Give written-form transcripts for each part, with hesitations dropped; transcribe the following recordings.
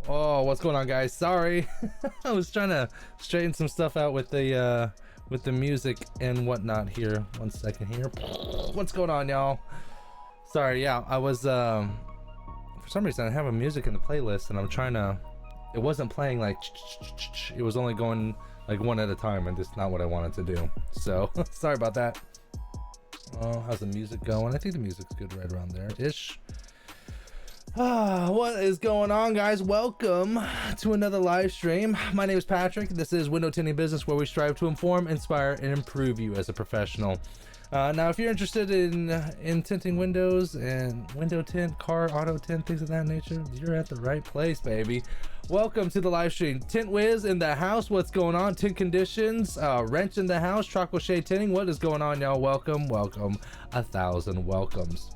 Oh, what's going on, guys? Sorry. I was trying to straighten some stuff out with the music and whatnot here. 1 second here. What's going on, y'all? Sorry, yeah, I was for some reason I have a music in the playlist and I'm trying to, it wasn't playing like it was only going like one at a time, and that's not what I wanted to do. So sorry about that. Oh, how's the music going? I think the music's good right around there ish. What is going on, guys? Welcome to another live stream. My name is Patrick. This is Window Tinting Business, where we strive to inform, inspire, and improve you as a professional. Now, if you're interested in tinting windows and window tint, car, auto tint, things of that nature, you're at the right place, baby. Welcome to the live stream. Tint Wiz in the house. What's going on? Tint conditions. Wrench in the house. Tropical shade tinting. What is going on, y'all? Welcome, welcome. 1,000 welcomes.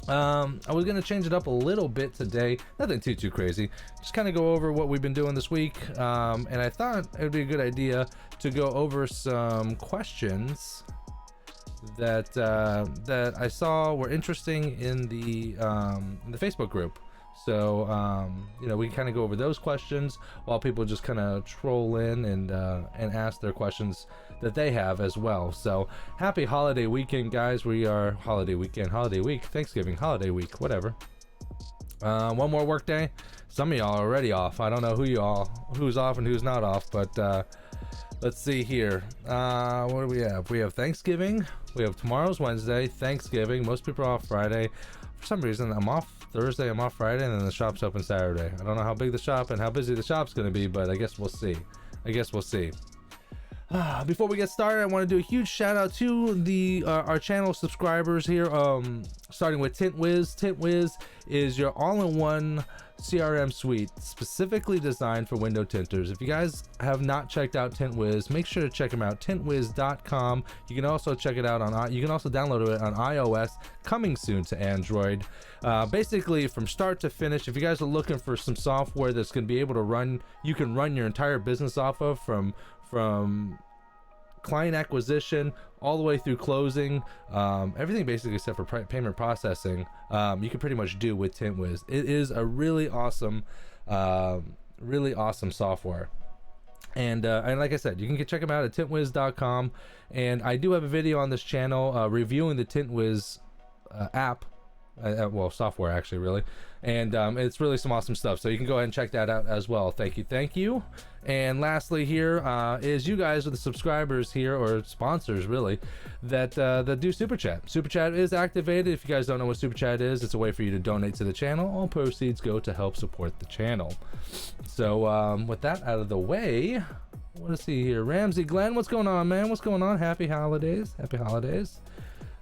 I was gonna change it up a little bit today, nothing too crazy, just kind of go over what we've been doing this week, and I thought it would be a good idea to go over some questions that that I saw were interesting in the Facebook group. So you know, we kind of go over those questions while people just kind of troll in and ask their questions that they have as well. So happy holiday weekend, guys. We are holiday weekend, holiday week, Thanksgiving, holiday week, whatever. One more work day. Some of y'all are already off. I don't know who's off and who's not off, but let's see here. What do we have? We have Thanksgiving. We have tomorrow's Wednesday, Thanksgiving. Most people are off Friday. For some reason, I'm off Thursday, I'm off Friday, and then the shop's open Saturday. I don't know how big the shop and how busy the shop's going to be, but I guess we'll see. Before we get started, I want to do a huge shout out to our channel subscribers here, starting with Tint Wiz. Tint Wiz is your all-in-one CRM suite specifically designed for window tinters. If you guys have not checked out Tint Wiz, make sure to check them out, tintwiz.com. You can also check it out on, you can also download it on iOS, coming soon to Android. Basically from start to finish, if you guys are looking for some software that's going to be able to run, you can run your entire business off of, from client acquisition all the way through closing, everything basically except for payment processing, you can pretty much do with Tint Wiz. It is a really awesome software. And like I said, you can check them out at tintwiz.com. And I do have a video on this channel reviewing the Tint Wiz app. Well, software actually, really, and it's really some awesome stuff, so you can go ahead and check that out as well. Thank you. And lastly here is you guys are the subscribers here, or sponsors really, that do super chat. Super chat is activated. If you guys don't know what super chat is, it's a way for you to donate to the channel. All proceeds go to help support the channel. So with that out of the way, I want to see here, Ramsey Glenn, what's going on, man? What's going on? Happy holidays.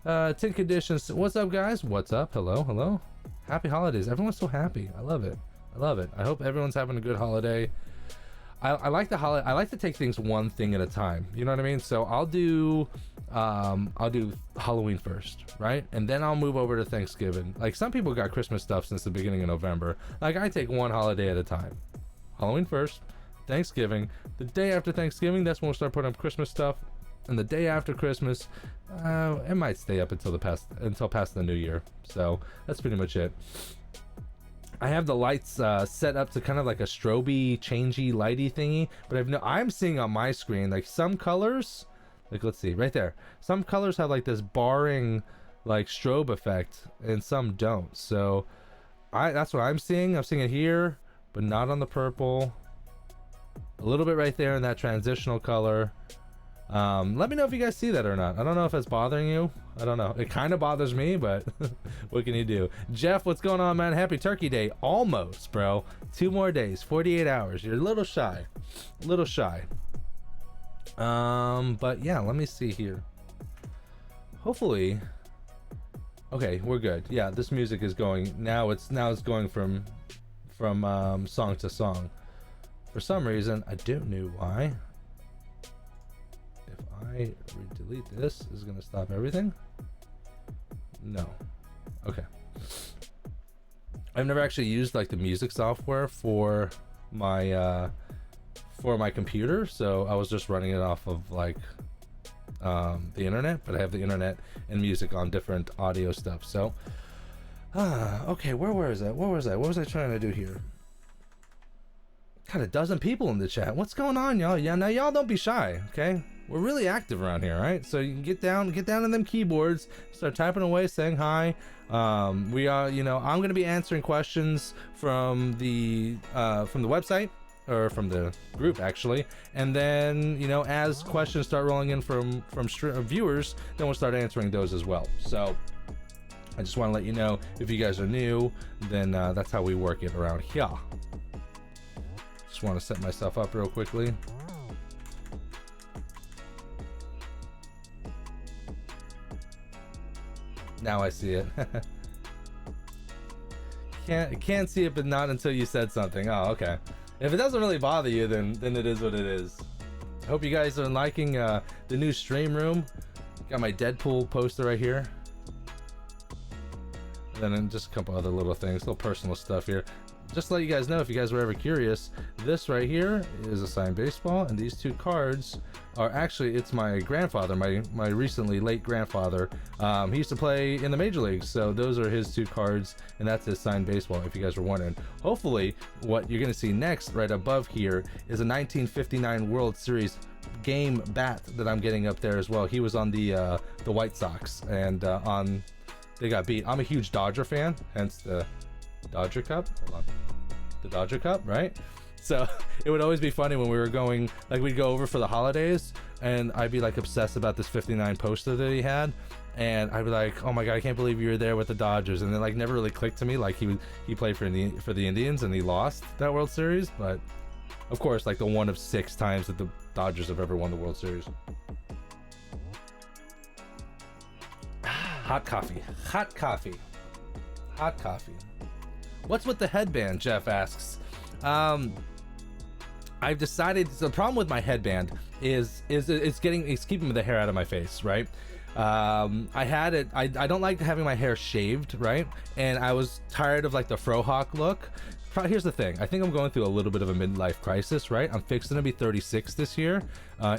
Tint conditions, what's up, guys? What's up? Hello. Happy holidays. Everyone's so happy. I love it. I hope everyone's having a good holiday. I like the holiday. I like to take things one thing at a time, you know what I mean? So I'll do Halloween first, right? And then I'll move over to Thanksgiving. Like, some people got Christmas stuff since the beginning of November. Like, I take one holiday at a time. Halloween first, Thanksgiving. The day after Thanksgiving, that's when we'll start putting up Christmas stuff. And the day after Christmas, it might stay up until past the new year. So that's pretty much it. I have the lights set up to kind of like a strobe changey lighty thingy, but I'm seeing on my screen like some colors, like, let's see right there, some colors have like this barring like strobe effect and some don't. So that's what I'm seeing it here, but not on the purple. A little bit right there in that transitional color. Let me know if you guys see that or not. I don't know if it's bothering you. I don't know. It kind of bothers me, but what can you do? Jeff, what's going on, man? Happy Turkey Day. Almost, bro. 2 more days, 48 hours. You're a little shy. But yeah, let me see here. Hopefully. Okay, we're good. Yeah, this music is going now. It's going from song to song. For some reason, I don't know why. If I delete this, is it going to stop everything? No. Okay. I've never actually used like the music software for my computer, so I was just running it off of like the internet, but I have the internet and music on different audio stuff. So okay, where was I? What was I trying to do here? got a dozen people in the chat. What's going on, y'all? Yeah, now y'all don't be shy, okay? We're really active around here, right? So you can get down on them keyboards, start typing away, saying hi. We are, you know, I'm gonna be answering questions from the website, or from the group actually, and then, you know, as questions start rolling in from viewers, then we'll start answering those as well. So I just want to let you know, if you guys are new, then that's how we work it around here. Just want to set myself up real quickly. Now I see it. Can't see it, but not until you said something. Oh, okay. If it doesn't really bother you, then it is what it is. I hope you guys are liking the new stream room. Got my Deadpool poster right here. And then just a couple other little things, little personal stuff here. Just to let you guys know, if you guys were ever curious, this right here is a signed baseball, and these 2 cards are actually, it's my grandfather, my recently late grandfather. He used to play in the major leagues, so those are his 2 cards, and that's his signed baseball, if you guys were wondering. Hopefully, what you're gonna see next, right above here, is a 1959 World Series game bat that I'm getting up there as well. He was on the White Sox, and they got beat. I'm a huge Dodger fan, hence the Dodger Cup. Hold on. The Dodger Cup, right? So it would always be funny when we were going, like, we'd go over for the holidays, and I'd be like obsessed about this 59 poster that he had, and I'd be like, oh my god, I can't believe you were there with the Dodgers. And it like never really clicked to me, like he played for the Indians and he lost that World Series. But of course, like the one of 6 times that the Dodgers have ever won the World Series. Hot coffee, hot coffee, hot coffee. What's with the headband? Jeff asks. I've decided, so the problem with my headband is it's keeping the hair out of my face, right? I had it, I don't like having my hair shaved, right? And I was tired of like the frohawk look. Here's the thing, I think I'm going through a little bit of a midlife crisis, right? I'm fixing to be 36 this year,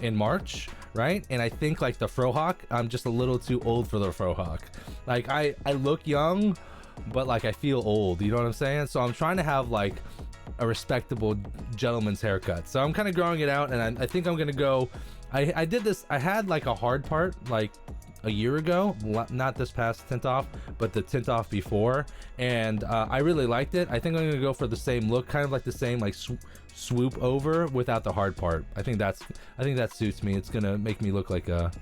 in March, right? And I think like the frohawk, I'm just a little too old for the frohawk. Like I look young, but like I feel old, you know what I'm saying? So I'm trying to have like a respectable gentleman's haircut. So I'm kind of growing it out, and I think I'm gonna go, I did this, I had like a hard part like a year ago, not this past tint off, but the tint off before, and I really liked it. I think I'm gonna go for the same look, kind of like the same like swoop over without the hard part. I think that suits me. It's gonna make me look like a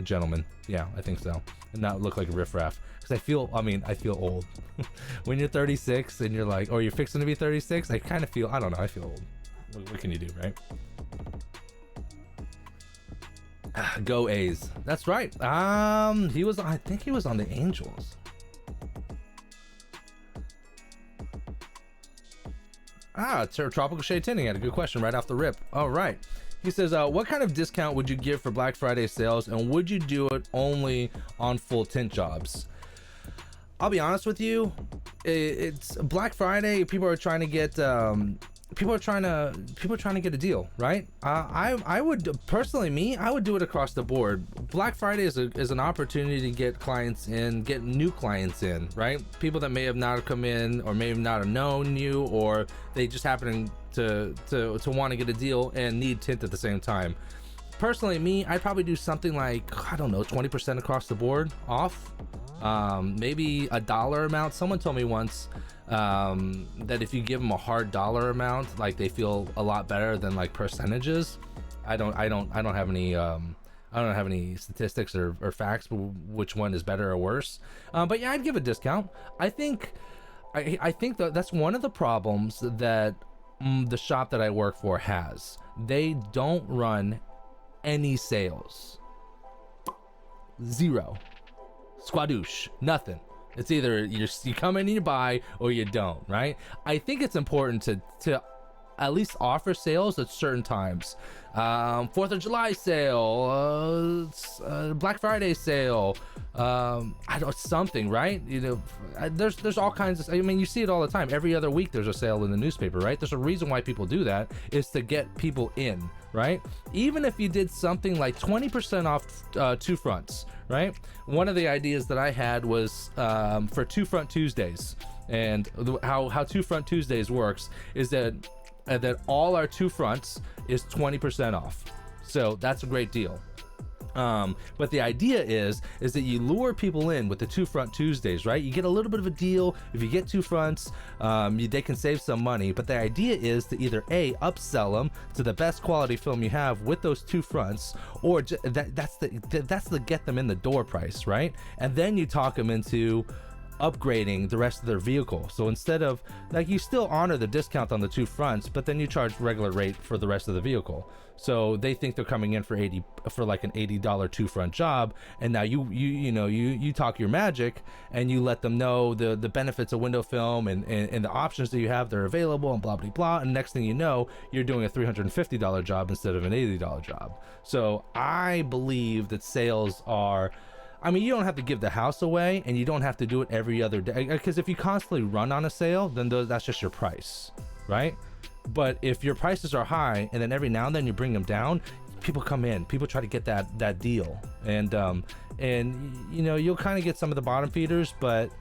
gentleman. Yeah, I think so, and not look like a riffraff. Because I feel old. When you're 36 and you're like, or you're fixing to be 36, I kind of feel, I don't know, I feel old. What can you do, right? Go A's. That's right. I think he was on the Angels. Tropical Shade Tinting had a good question right off the rip. All right. He says, what kind of discount would you give for Black Friday sales, and would you do it only on full tint jobs? I'll be honest with you, it's Black Friday. People are trying to get people are trying to get a deal, right? I would personally, I would do it across the board. Black Friday is an opportunity to get clients in, get new clients in, right? People that may have not come in, or may have not have known you, or they just happen to want to get a deal and need tint at the same time. Personally, I'd probably do something like, I don't know, 20% across the board off. Maybe a dollar amount. Someone told me once that if you give them a hard dollar amount, like they feel a lot better than like percentages. I don't have any statistics or facts which one is better or worse. But yeah, I'd give a discount. I think that's one of the problems that the shop that I work for has. They don't run any sales. Zero. Squadoosh. Nothing. It's either you come in and you buy, or you don't, right? I think it's important to at least offer sales at certain times. 4th of July sale, Black Friday sale, something, right? You know, there's all kinds of, I mean, you see it all the time. Every other week there's a sale in the newspaper, right? There's a reason why people do that, is to get people in, right? Even if you did something like 20% off 2 fronts, right? One of the ideas that I had was for 2 Front Tuesdays, and how 2 Front Tuesdays works is that and then all our two fronts is 20% off. So that's a great deal. But the idea is that you lure people in with the two front Tuesdays, right? You get a little bit of a deal. If you get two fronts, they can save some money. But the idea is to either A, upsell them to the best quality film you have with those two fronts, or that's the get them in the door price, right? And then you talk them into upgrading the rest of their vehicle. So instead of, like, you still honor the discount on the two fronts, but then you charge regular rate for the rest of the vehicle. So they think they're coming in for like an $80 two front job, and now you talk your magic and you let them know the benefits of window film and the options that you have, they're available, and blah blah blah, and next thing you know, you're doing a $350 job instead of an $80 job. So I believe that sales are, I mean, you don't have to give the house away, and you don't have to do it every other day, because if you constantly run on a sale, then that's just your price, right? But if your prices are high and then every now and then you bring them down, people come in, people try to get that deal, and you know, you'll kind of get some of the bottom feeders, but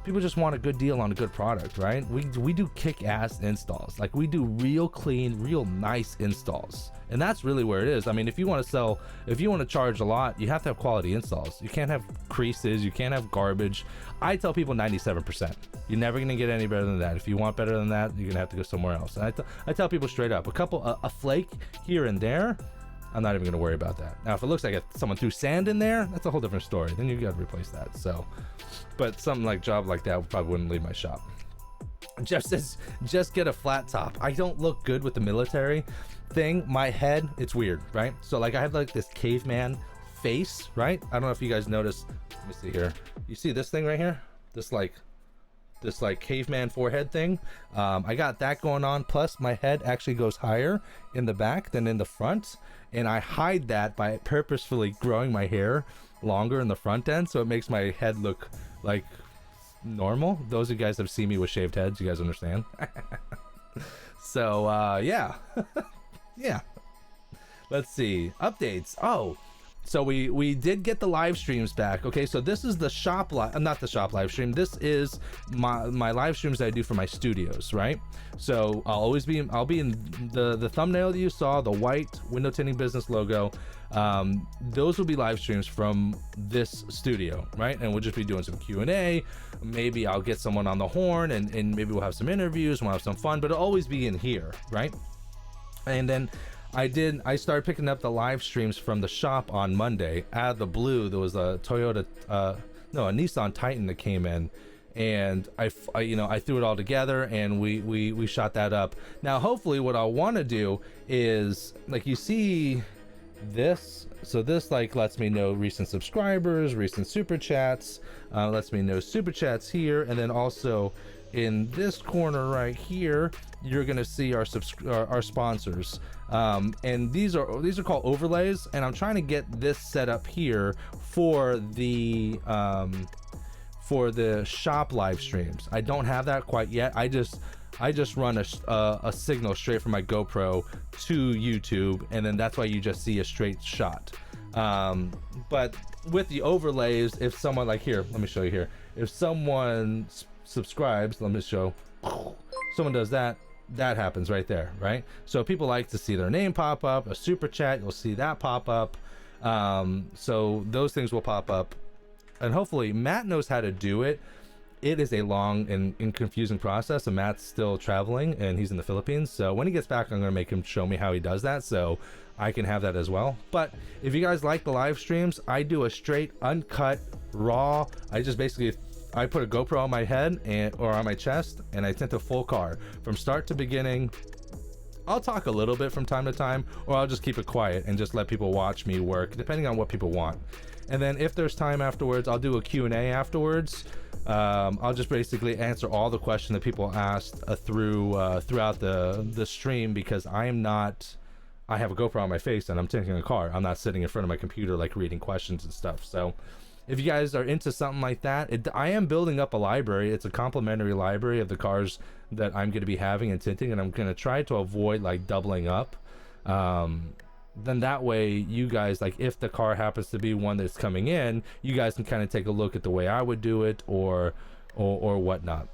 people just want a good deal on a good product, right? We do kick-ass installs. Like, we do real clean, real nice installs, and that's really where it is. I mean, if you want to charge a lot, you have to have quality installs. You can't have creases, you can't have garbage. I tell people 97%. You're never gonna get any better than that. If you want better than that, you're gonna have to go somewhere else. And I tell people straight up, a flake here and there, I'm not even gonna worry about that. Now, if it looks like someone threw sand in there, that's a whole different story. Then you gotta replace that. So, but something like job like that probably wouldn't leave my shop. Jeff says, just get a flat top. I don't look good with the military thing. My head, it's weird, right? So like, I have like this caveman face, right? I don't know if you guys noticed. Let me see here. You see this thing right here? This like caveman forehead thing. I got that going on, plus my head actually goes higher in the back than in the front, and I hide that by purposefully growing my hair longer in the front end, so it makes my head look like normal. Those of you guys that have seen me with shaved heads, you guys understand. So yeah. Yeah, let's see, updates. Oh, so we did get the live streams back. Okay, so this is the shop not the shop live stream. This is my live streams that I do for my studios, right? So I'll be in the thumbnail that you saw, the white window tinting business logo. Those will be live streams from this studio, right? And we'll just be doing some Q&A. Maybe I'll get someone on the horn, and maybe we'll have some interviews, we'll have some fun, but it'll always be in here, right? And then I started picking up the live streams from the shop on Monday. Out of the blue, there was a Nissan Titan that came in, and I threw it all together, and we shot that up. Now, hopefully what I want to do is, like, you see this, so this like lets me know recent subscribers, recent super chats, lets me know super chats here, and then also in this corner right here, you're gonna see our sponsors, and these are called overlays, and I'm trying to get this set up here for the shop live streams. I don't have that quite yet. I just run a signal straight from my GoPro to YouTube, and then that's why you just see a straight shot. But with the overlays, if someone, like, here, let me show you here, if someone subscribes, let me show, someone does that happens right there, right? So people like to see their name pop up, a super chat, you'll see that pop up. So those things will pop up, and hopefully Matt knows how to do it. It is a long and confusing process, and Matt's still traveling, and he's in the Philippines, so when he gets back, I'm gonna make him show me how he does that, so I can have that as well. But if you guys like the live streams, I do a straight uncut raw. I put a GoPro on my head or on my chest, and I tint a full car from start to beginning. I'll talk a little bit from time to time, or I'll just keep it quiet and just let people watch me work, depending on what people want. And then if there's time afterwards, I'll do a Q&A afterwards. I'll just basically answer all the questions that people asked throughout the stream, because I have a GoPro on my face and I'm tinting a car. I'm not sitting in front of my computer like reading questions and stuff. So if you guys are into something like that, I am building up a library. It's a complimentary library of the cars that I'm going to be having and tinting, and I'm going to try to avoid like doubling up. Then that way you guys, like, if the car happens to be one that's coming in, you guys can kind of take a look at the way I would do it or whatnot.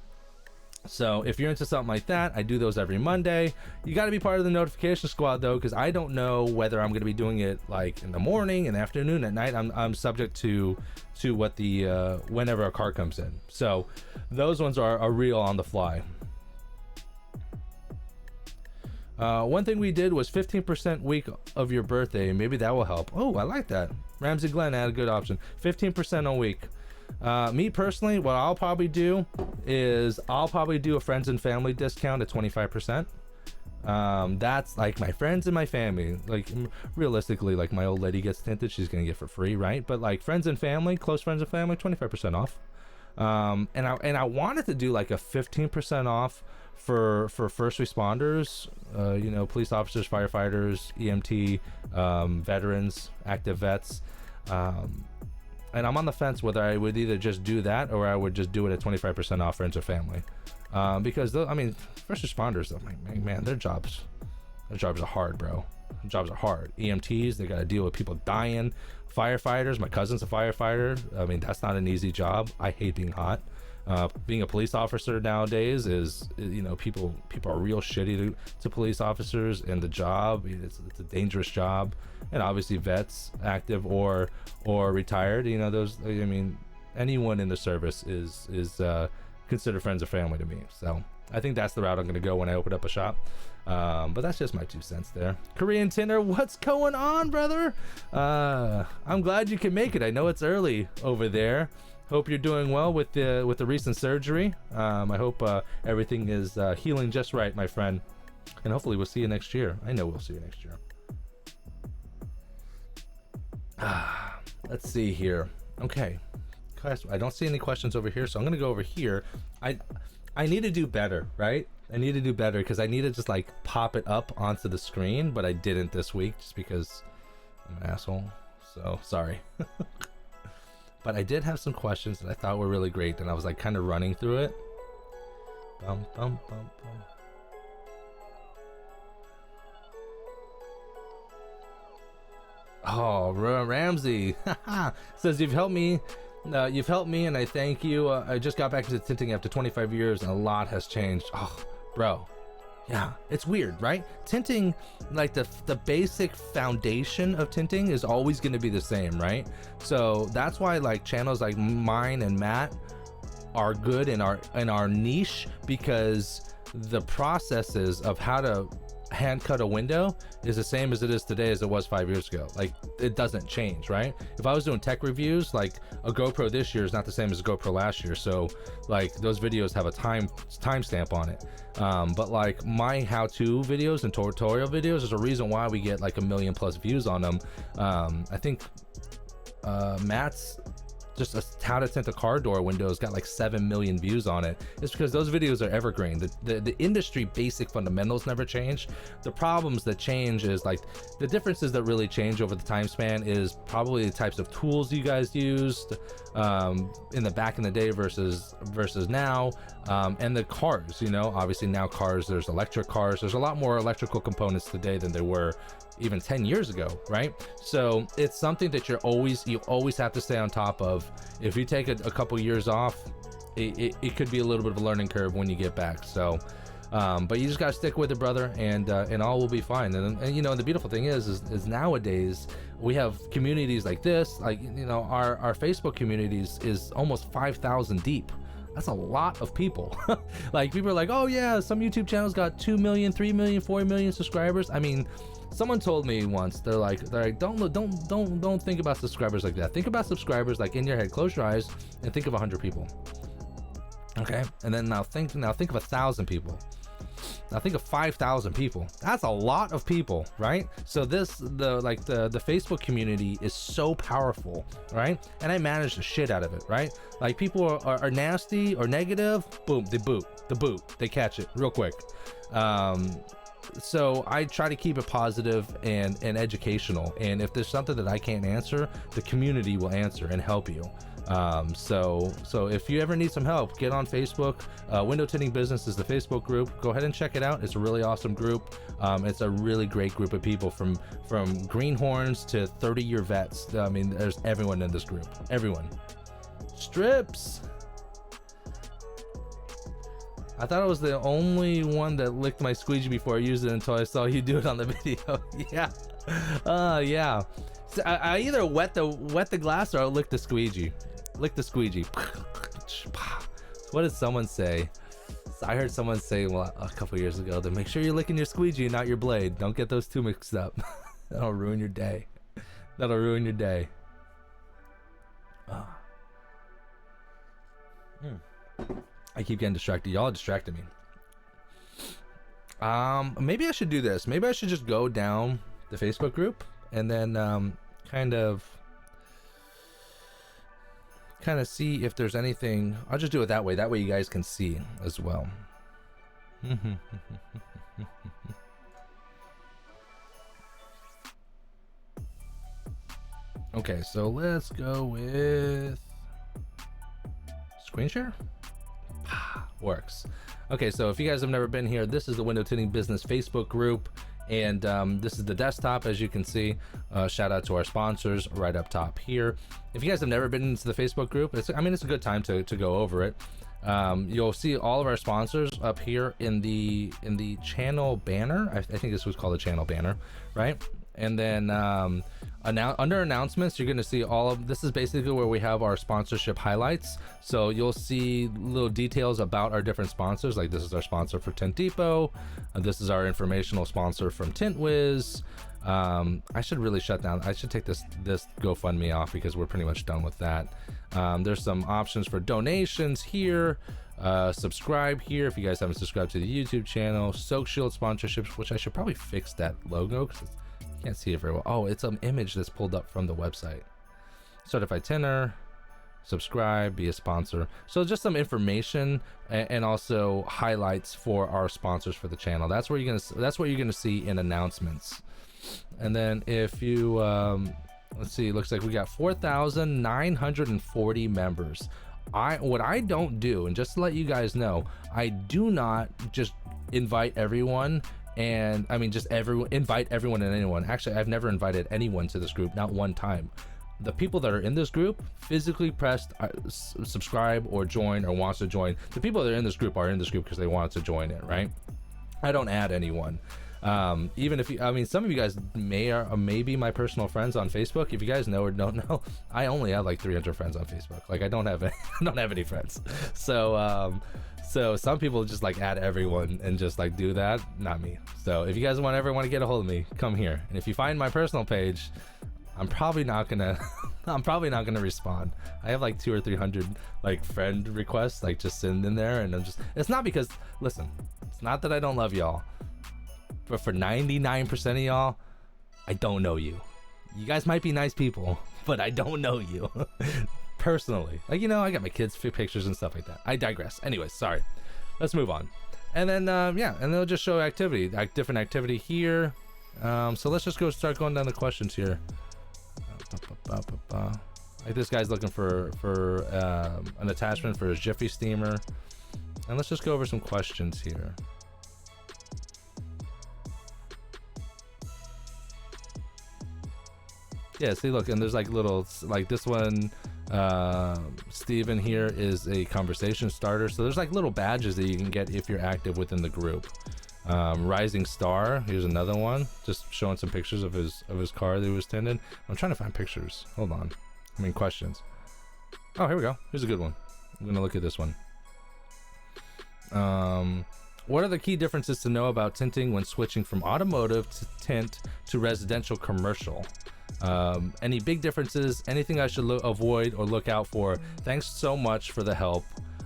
So if you're into something like that, I do those every Monday. You got to be part of the notification squad though, because I don't know whether I'm going to be doing it like in the morning, in the afternoon, at night. I'm subject to what the whenever a car comes in. So those ones are real on the fly. One thing we did was 15% week of your birthday. Maybe that will help. Oh, I like that. Ramsey Glenn had a good option. 15% a week. Me personally, what I'll probably do is I'll probably do a friends and family discount at 25%. That's like my friends and my family. Like realistically, like my old lady gets tinted, she's gonna get for free, right? But like friends and family, close friends and family, 25% off. And I wanted to do like a 15% off for first responders, you know, police officers, firefighters, EMT, veterans, active vets. And I'm on the fence whether I would either just do that or I would just do it at 25% off friends or family. Because I mean, first responders, man, their jobs are hard, bro. Their jobs are hard. EMTs, they got to deal with people dying. Firefighters, my cousin's a firefighter. I mean, that's not an easy job. I hate being hot. Being a police officer nowadays is, you know, people are real shitty to police officers, and the job, it's a dangerous job. And obviously vets, active or retired, you know, those, I mean, anyone in the service is considered friends or family to me. So I think that's the route I'm going to go when I open up a shop. But that's just my 2 cents there. Korean Tinter, what's going on, brother? I'm glad you can make it. I know it's early over there. Hope you're doing well with the recent surgery. I hope everything is healing just right, my friend. And hopefully we'll see you next year. I know we'll see you next year. Let's see here. Okay. I don't see any questions over here, so I'm gonna go over here. I need to do better, right? I need to do better because I need to just like pop it up onto the screen, but I didn't this week just because I'm an asshole. So sorry. But I did have some questions that I thought were really great, and I was like kind of running through it. Bum, bum, bum, bum. Oh, Ramsey says you've helped me, and I thank you. I just got back into tinting after 25 years, and a lot has changed. Oh, bro, yeah, it's weird, right? Tinting, like the basic foundation of tinting is always going to be the same, right? So that's why like channels like mine and Matt are good in our niche, because the processes of how to hand cut a window is the same as it is today as it was 5 years ago. Like it doesn't change, right? If I was doing tech reviews, like a GoPro this year is not the same as a GoPro last year, so like those videos have a timestamp on it. But like my how-to videos and tutorial videos, there's a reason why we get like 1 million+ views on them. I think Matt's just how to tint a car door windows got like 7 million views on it. It's because those videos are evergreen. The industry basic fundamentals never change. The problems that change is like the differences that really change over the time span is probably the types of tools you guys used in the back in the day versus now, and the cars. You know, obviously now cars, there's electric cars, there's a lot more electrical components today than there were even 10 years ago, right? So it's something that you always have to stay on top of. If you take a couple years off, it could be a little bit of a learning curve when you get back. So but you just gotta stick with it, brother, and all will be fine. And you know, the beautiful thing is nowadays we have communities like this, like, you know, our Facebook communities is almost 5,000 deep. That's a lot of people. Like people are like, oh yeah, some YouTube channels got 2 million, 3 million, 4 million subscribers. I mean, someone told me once, they're like, don't think about subscribers like that. Think about subscribers like in your head. Close your eyes and think of 100 people. Okay, and then now think of 1,000 people. Now think of 5,000 people. That's a lot of people, right? So the Facebook community is so powerful, right? And I manage the shit out of it, right? Like people are nasty or negative, boom, they boot, they catch it real quick. So I try to keep it positive and educational. And if there's something that I can't answer, the community will answer and help you. So if you ever need some help, get on Facebook. Window Tinting Business is the Facebook group. Go ahead and check it out. It's a really awesome group. It's a really great group of people from greenhorns to 30-year vets. I mean, there's everyone in this group. Everyone. Strips. I thought I was the only one that licked my squeegee before I used it until I saw you do it on the video. Yeah. Yeah. So I either wet the glass or I lick the squeegee. Lick the squeegee. What did someone say? I heard someone say a couple years ago that make sure you're licking your squeegee, not your blade. Don't get those two mixed up. That'll ruin your day. That'll ruin your day. I keep getting distracted. Y'all distracted me. Maybe I should do this. Maybe I should just go down the Facebook group and then kind of see if there's anything. I'll just do it that way. That way you guys can see as well. Okay, so let's go with screen share. Works. Okay, so if you guys have never been here, this is the Window Tinting Business Facebook group, and this is the desktop, as you can see. Shout out to our sponsors right up top here. If you guys have never been into the Facebook group, it's a good time to go over it. You'll see all of our sponsors up here in the channel banner. I think this was called a channel banner, right? And then under announcements, you're going to see all of this. Is basically where we have our sponsorship highlights. So you'll see little details about our different sponsors. Like this is our sponsor for Tint Depot. This is our informational sponsor from TintWiz. I should really shut down. I should take this GoFundMe off because we're pretty much done with that. There's some options for donations here. Subscribe here if you guys haven't subscribed to the YouTube channel. Soak Shield sponsorships, which I should probably fix that logo because you can't see it very well. Oh, it's an image that's pulled up from the website. Certified tinter, subscribe, be a sponsor. So just some information and also highlights for our sponsors for the channel. That's what you're gonna see in announcements. And then if you let's see, it looks like we got 4,940 members. What I don't do, and just to let you guys know, I do not just invite everyone. And invite everyone and anyone. Actually, I've never invited anyone to this group, not one time. The people that are in this group physically pressed subscribe or join or wants to join. The people that are in this group because they wanted to join it, right? I don't add anyone. Even if some of you guys may be my personal friends on Facebook. If you guys know or don't know, I only have like 300 friends on Facebook. Like I don't have any friends. So some people just like add everyone and just like do that. Not me. So if you guys ever want to get a hold of me, come here. And if you find my personal page, I'm probably not gonna respond. I have like 200 or 300 like friend requests like just sitting in there, and it's not because, listen, it's not that I don't love y'all, but for 99% of y'all, I don't know you. You guys might be nice people, but I don't know you. Personally, like, I got my kids' pictures and stuff like that. I digress. Anyways, sorry. Let's move on. And then and they'll just show activity, different activity here. So let's just start going down the questions here. Like this guy's looking for an attachment for his Jiffy steamer, and let's just go over some questions here. Yeah, see, look, and there's like little, like this one, Steven here is a conversation starter. So there's like little badges that you can get if you're active within the group. Rising Star, here's another one, just showing some pictures of his car that he was tending. I'm trying to find pictures. Hold on. Questions. Oh, here we go. Here's a good one. I'm gonna look at this one. What are the key differences to know about tinting when switching from automotive to tint to residential commercial? Any big differences? Anything I should avoid or look out for? Thanks so much for the help.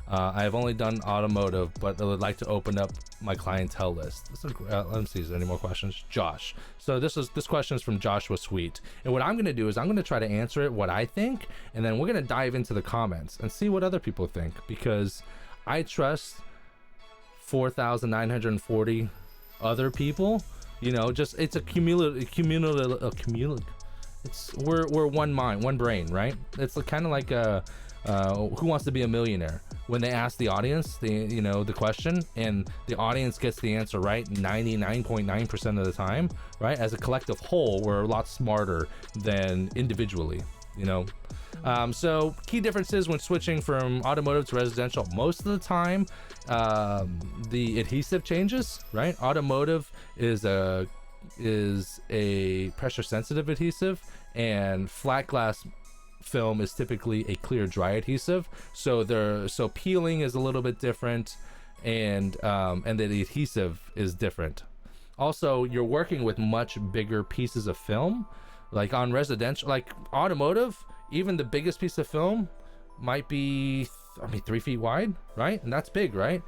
I have only done automotive, but I would like to open up my clientele list. Let me see, is there any more questions? Josh. So this question is from Joshua Sweet. And what I'm going to do is I'm going to try to answer it what I think, and then we're going to dive into the comments and see what other people think, because I trust 4,940 other people. It's a cumulative. We're one mind, one brain, right? It's kind of like Who Wants to Be a Millionaire? When they ask the audience the question, and the audience gets the answer right 99.9% of the time, right? As a collective whole, we're a lot smarter than individually, So key differences when switching from automotive to residential. Most of the time, the adhesive changes, right? Automotive is a pressure sensitive adhesive, and flat glass film is typically a clear dry adhesive. So peeling is a little bit different, and the adhesive is different. Also, you're working with much bigger pieces of film. Like on residential, like automotive, even the biggest piece of film might be 3 feet wide, right? And that's big, right?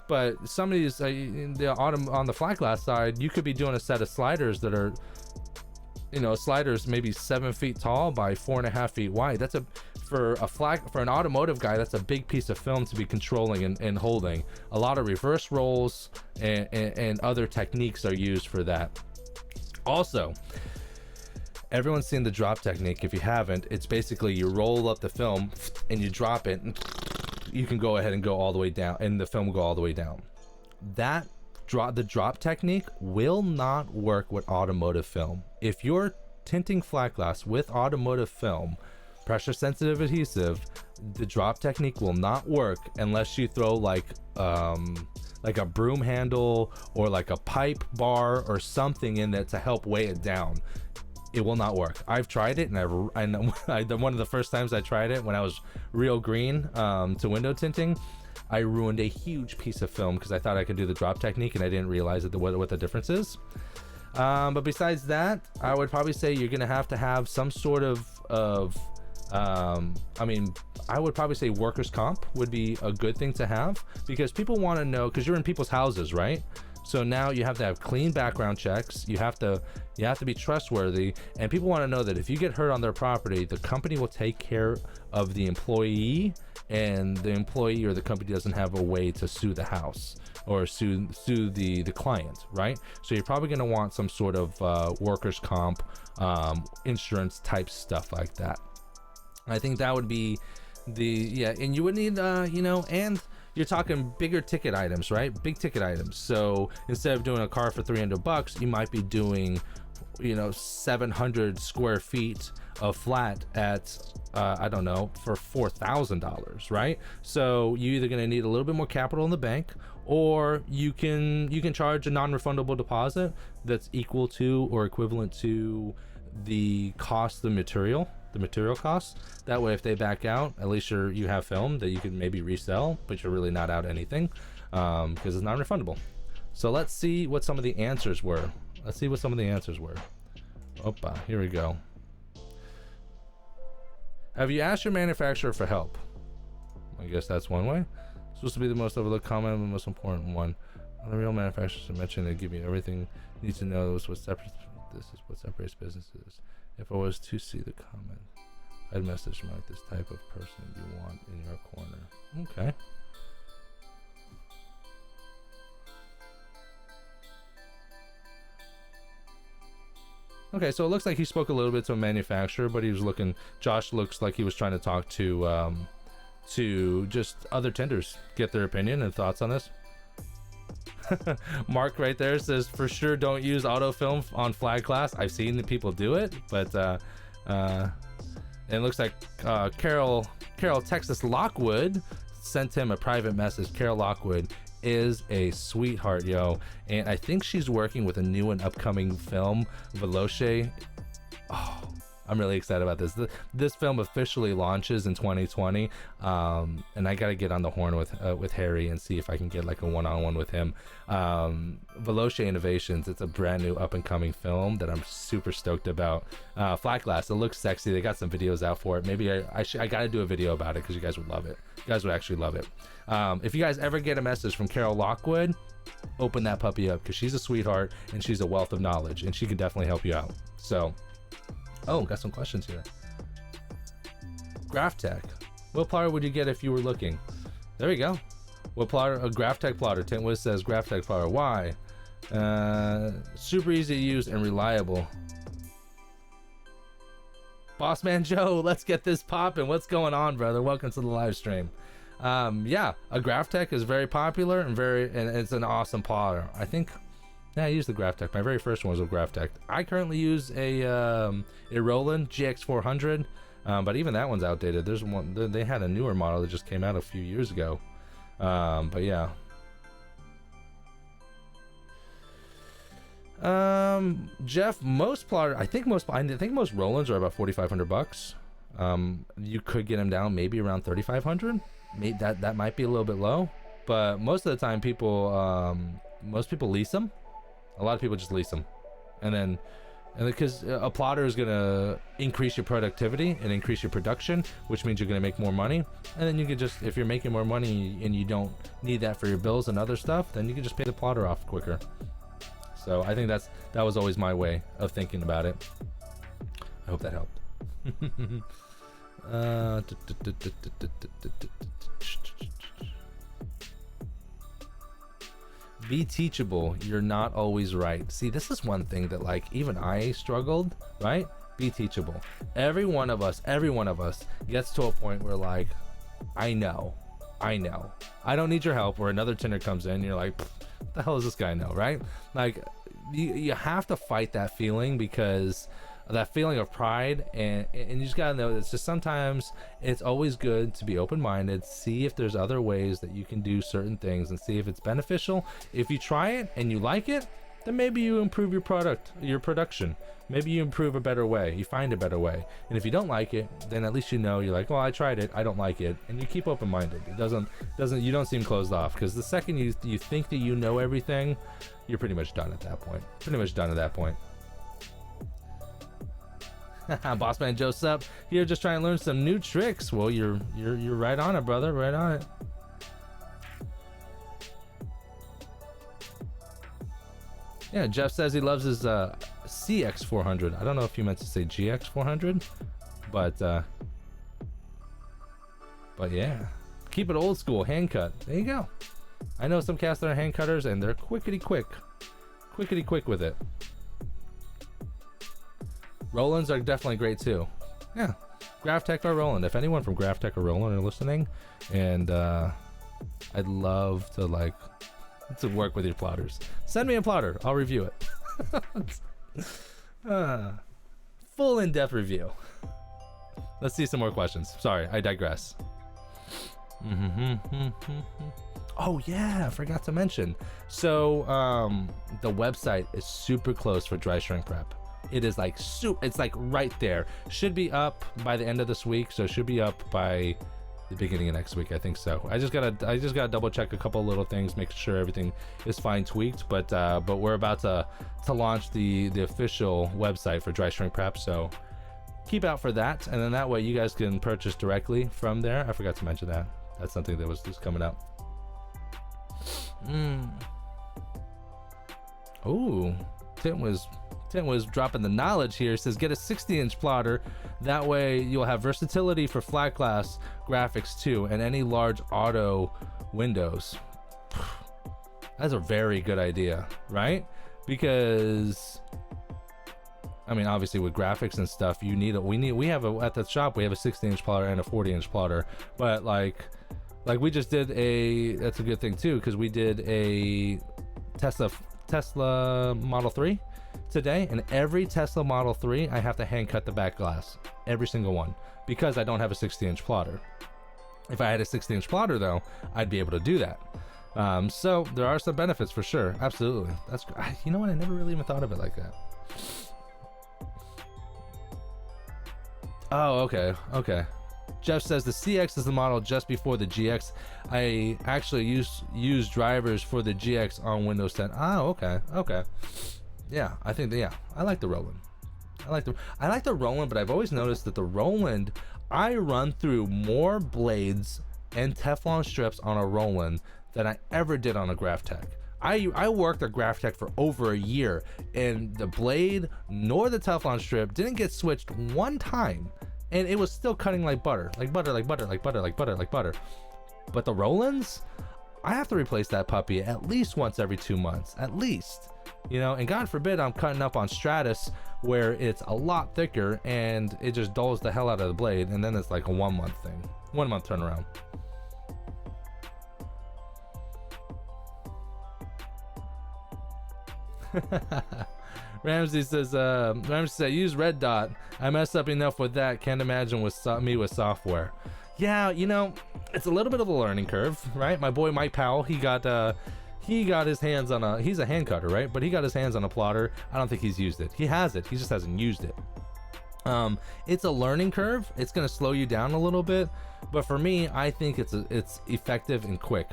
But some of these on the flat glass side, you could be doing a set of sliders that are, sliders maybe 7 feet tall by 4.5 feet wide. That's for an automotive guy, that's a big piece of film to be controlling and holding. A lot of reverse rolls and other techniques are used for that. Also, everyone's seen the drop technique. If you haven't, it's basically you roll up the film and you drop it, and you can go ahead and go all the way down, and the film will go all the way down. The drop technique will not work with automotive film. If you're tinting flat glass with automotive film, pressure sensitive adhesive, the drop technique will not work unless you throw like a broom handle or like a pipe bar or something in there to help weigh it down. It will not work. I've tried it, and one of the first times I tried it when I was real green to window tinting, I ruined a huge piece of film because I thought I could do the drop technique and I didn't realize what the difference is. But besides that, I would probably say you're gonna have to have some sort of I would probably say workers' comp would be a good thing to have, because people want to know, because you're in people's houses, right? So now you have to have clean background checks. You have to be trustworthy, and people want to know that if you get hurt on their property, the company will take care of the employee, and the employee or the company doesn't have a way to sue the house or sue the client, right? So you're probably going to want some sort of workers' comp, insurance type stuff like that. I think that would be and you would need and you're talking bigger ticket items, right? Big ticket items. So instead of doing a car for $300, you might be doing 700 square feet of flat at for $4,000, right? So you're either going to need a little bit more capital in the bank, or you can charge a non-refundable deposit that's equal to or equivalent to the cost of the material costs. That way, if they back out, at least you have film that you can maybe resell, but you're really not out anything, because it's non-refundable. So let's see what some of the answers were. Opa, here we go. Have you asked your manufacturer for help? I guess that's one way. It's supposed to be the most overlooked comment, and the most important one. The real manufacturers mentioned they give you everything you need to know. This is what separates businesses. If I was to see the comment, I'd message them like this type of person you want in your corner. Okay. Okay, so it looks like he spoke a little bit to a manufacturer, but Josh looks like he was trying to talk to just other tenders, get their opinion and thoughts on this. Mark right there says, for sure don't use auto film on flat glass. I've seen the people do it, but it looks like Carol Texas Lockwood sent him a private message. Carol Lockwood is a sweetheart, yo, and I think she's working with a new and upcoming film, Veloce. Oh, I'm really excited about this. This film officially launches in 2020, and I gotta get on the horn with Harry and see if I can get like a one-on-one with him. Veloce Innovations, it's a brand new up-and-coming film that I'm super stoked about. Flat glass, it looks sexy. They got some videos out for it. Maybe I gotta do a video about it because you guys would love it. You guys would actually love it. If you guys ever get a message from Carol Lockwood, open that puppy up, because she's a sweetheart and she's a wealth of knowledge, and she can definitely help you out. So. Oh, got some questions here. Graphtec. What plotter would you get if you were looking? There we go. What plotter? A Graphtec plotter. TintWiz says Graphtec plotter. Why? Super easy to use and reliable. Bossman Joe, let's get this popping. What's going on, brother? Welcome to the live stream. Yeah, a Graphtec is very popular and it's an awesome plotter. I used the Graphtec. My very first one was a Graphtec. I currently use a Roland GX400. But even that one's outdated. There's one, they had a newer model that just came out a few years ago. But yeah. Jeff, most plotter, I think most Rolands are about 4,500 bucks. You could get them down maybe around 3,500. Maybe that might be a little bit low, but most of the time most people lease them. A lot of people just lease them, and because a plotter is gonna increase your productivity and increase your production, which means you're gonna make more money, and then you can just, if you're making more money and you don't need that for your bills and other stuff, then you can just pay the plotter off quicker. So I think that was always my way of thinking about it. I hope that helped. Be teachable. You're not always right. See, this is one thing that like even I struggled, right? Be teachable. Every one of us gets to a point where like, I know. I don't need your help, or another tinter comes in and you're like, what the hell does this guy know, right? Like you have to fight that feeling, because that feeling of pride, and you just gotta know it's just sometimes it's always good to be open-minded, see if there's other ways that you can do certain things and see if it's beneficial. If you try it and you like it, then maybe you improve your production. Maybe you improve a better way, you find a better way. And if you don't like it, then at least you know, you're like, well, I tried it, I don't like it, and you keep open-minded. You don't seem closed off, because the second you think that you know everything, you're pretty much done at that point. Bossman Joseph here, just trying to learn some new tricks. Well, you're right on it, brother, right on it. Yeah, Jeff says he loves his CX400. I don't know if you meant to say GX400, but yeah, keep it old school, hand cut. There you go. I know some cast iron hand cutters, and they're quickety quick with it. Rolands are definitely great too. Yeah, Graphtec or Roland. If anyone from Graphtec or Roland are listening, and I'd love to work with your plotters. Send me a plotter, I'll review it. Full in-depth review. Let's see some more questions. Sorry, I digress. Oh yeah, I forgot to mention. So the website is super close for dry shrink prep. It is like it's like right there. Should be up by the end of this week, so it should be up by the beginning of next week, I think so. I just gotta double check a couple little things, make sure everything is fine tweaked. But we're about to launch the official website for dry shrink prep, so keep out for that, and then that way you guys can purchase directly from there. I forgot to mention that. That's something that was just coming up. Ooh, Tint Wiz dropping the knowledge here. Says get a 60-inch plotter, that way you'll have versatility for flat glass graphics too, and any large auto windows. That's a very good idea, right? Because I mean, obviously with graphics and stuff, we have at the shop we have a 60-inch plotter and a 40-inch plotter, but like we just did that's a good thing too, because we did a Tesla Model 3 today, and every Tesla Model 3 I have to hand cut the back glass, every single one, because I don't have a 60-inch plotter. If I had a 60-inch plotter though, I'd be able to do that. So there are some benefits for sure. Absolutely. That's, you know what, I never really even thought of it like that. Oh, okay. Jeff says the CX is the model just before the GX. I actually use drivers for the GX on Windows 10. Oh, okay. Yeah, I think I like the Roland. I like the Roland, but I've always noticed that the Roland, I run through more blades and Teflon strips on a Roland than I ever did on a Graphtec. I worked at Graphtec for over a year, and the blade nor the Teflon strip didn't get switched one time, and it was still cutting like butter. But the Rolands, I have to replace that puppy at least once every 2 months, at least. You know, and God forbid I'm cutting up on Stratus where it's a lot thicker and it just dulls the hell out of the blade, and then it's like a 1 month thing, 1 month turnaround. Ramsey says, I use red dot. I messed up enough with that. Can't imagine with me with software. Yeah, you know, it's a little bit of a learning curve, right? My boy Mike Powell, he got his hands on he's a hand cutter, right? But he got his hands on a plotter. I don't think he's used it. He has it. He just hasn't used it. It's a learning curve. It's going to slow you down a little bit. But for me, I think it's effective and quick.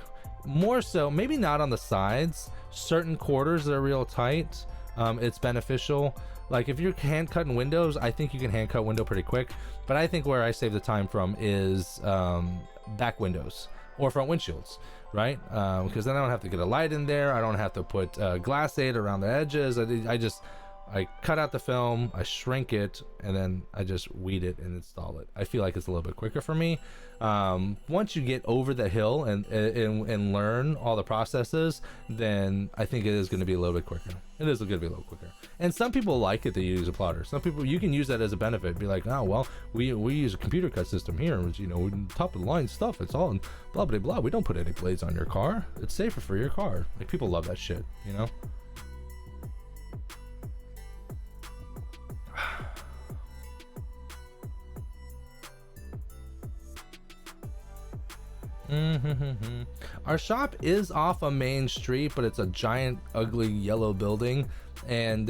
More so, maybe not on the sides. Certain quarters that are real tight. It's beneficial. Like if you're hand cutting windows, I think you can hand cut window pretty quick. But I think where I save the time from is back windows or front windshields, right? Because then I don't have to get a light in there. I don't have to put glass aid around the edges. I cut out the film, I shrink it, and then I just weed it and install it. I feel like it's a little bit quicker for me. Once you get over the hill and learn all the processes, then I think it is going to be a little bit quicker. It is going to be a little quicker. And some people like it to use a plotter. Some people, you can use that as a benefit. Be like, oh, well, we use a computer cut system here. You know, top of the line stuff. It's all blah, blah, blah. We don't put any blades on your car. It's safer for your car. Like people love that shit, you know? Our shop is off a main street, but it's a giant ugly yellow building, and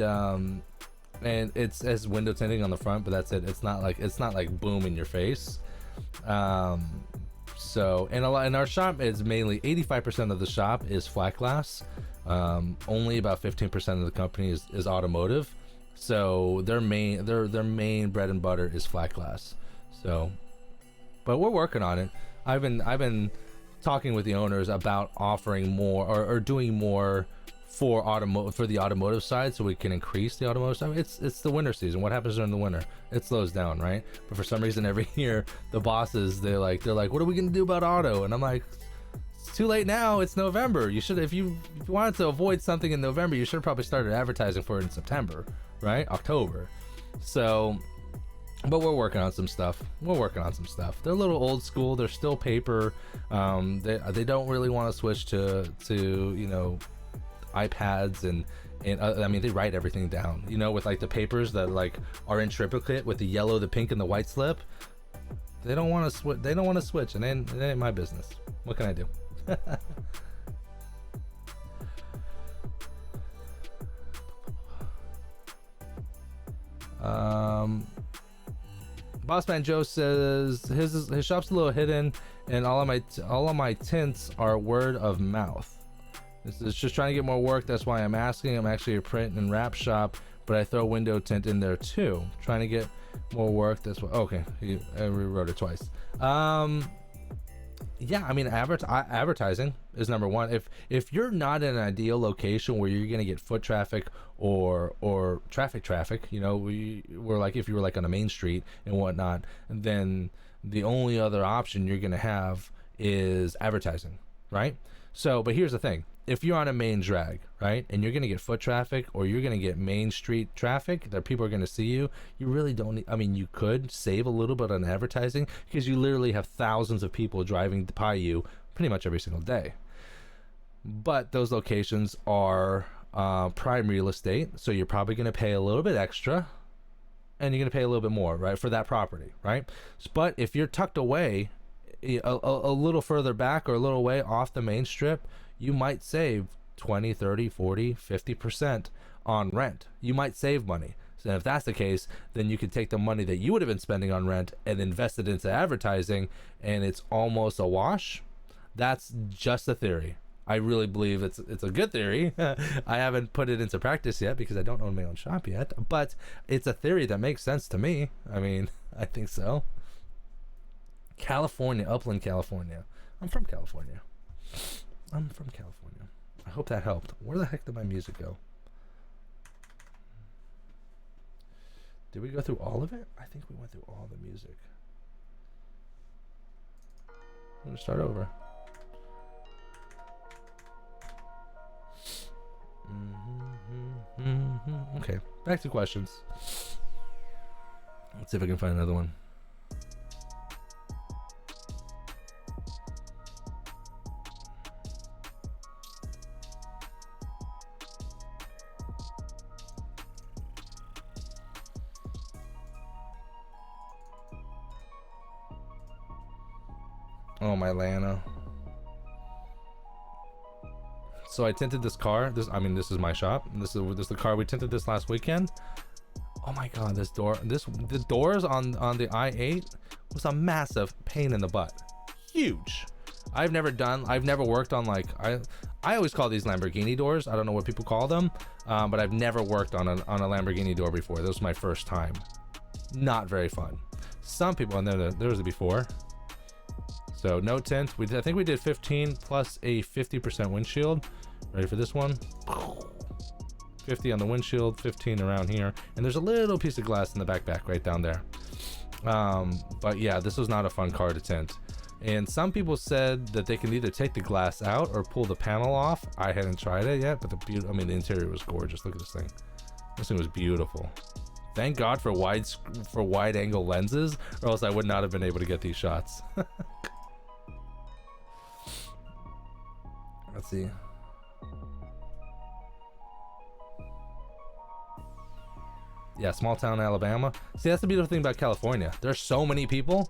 it says window tinting on the front, but that's it. It's not like boom in your face. So and our shop is mainly 85% of the shop is flat glass. Only about 15% of the company is automotive, so their main bread and butter is flat glass. So but we're working on it. I've been talking with the owners about offering more or doing more for the automotive side, so we can increase the automotive side. It's the winter season. What happens during the winter? It slows down, right? But for some reason, every year the bosses they're like, what are we gonna do about auto? And I'm like, it's too late now. It's November. You should, if you wanted to avoid something in November, you should have probably started advertising for it in September, right? October. So. But we're working on some stuff. They're a little old school. They're still paper. They don't really want to switch to you know, iPads and I mean they write everything down. You know, with like the papers that like are in triplicate with the yellow, the pink, and the white slip. They don't want to switch. And it ain't my business. What can I do? Bossman Joe says his shop's a little hidden, and all of my tints are word of mouth. This is just trying to get more work. That's why I'm asking. I'm actually a print and wrap shop, but I throw window tint in there too. Trying to get more work. That's why. Okay, I rewrote it twice. Yeah, I mean, advertising is number one. If you're not in an ideal location where you're gonna get foot traffic or traffic, you know, we're like if you were like on a main street and whatnot, then the only other option you're gonna have is advertising, right? So, but here's the thing: if you're on a main drag, right, and you're gonna get foot traffic or you're gonna get main street traffic that people are gonna see you, you really don't need, I mean, you could save a little bit on advertising because you literally have thousands of people driving by you pretty much every single day. But those locations are prime real estate, so you're probably gonna pay a little bit extra, and you're gonna pay a little bit more, right, for that property, right? But if you're tucked away a little further back or a little way off the main strip, you might save 20, 30, 40, 50% on rent. You might save money. So if that's the case, then you could take the money that you would have been spending on rent and invest it into advertising, and it's almost a wash. That's just a theory. I really believe it's a good theory. I haven't put it into practice yet because I don't own my own shop yet, but it's a theory that makes sense to me. I mean, I think so. California, Upland, California. I'm from California. I hope that helped. Where the heck did my music go? Did we go through all of it? I think we went through all the music. I'm gonna start over. Okay, back to questions. Let's see if I can find another one. Oh, my Lana. So I tinted this car. This is my shop. This is the car we tinted this last weekend. Oh my god, this door, the doors on the i8 was a massive pain in the butt. Huge. I've never worked on, like, I always call these Lamborghini doors. I don't know what people call them, but I've never worked on a Lamborghini door before. This was my first time. Not very fun. Some people, and there was a before. So no tint. I think we did 15 plus a 50% windshield. Ready for this one? 50 on the windshield, 15 around here, and there's a little piece of glass in the backpack right down there. But yeah, this was not a fun car to tint. And some people said that they can either take the glass out or pull the panel off. I hadn't tried it yet, but the interior was gorgeous. Look at this thing. This thing was beautiful. Thank God for wide angle lenses, or else I would not have been able to get these shots. Let's see. Yeah, small town Alabama. See, that's the beautiful thing about California. There's so many people.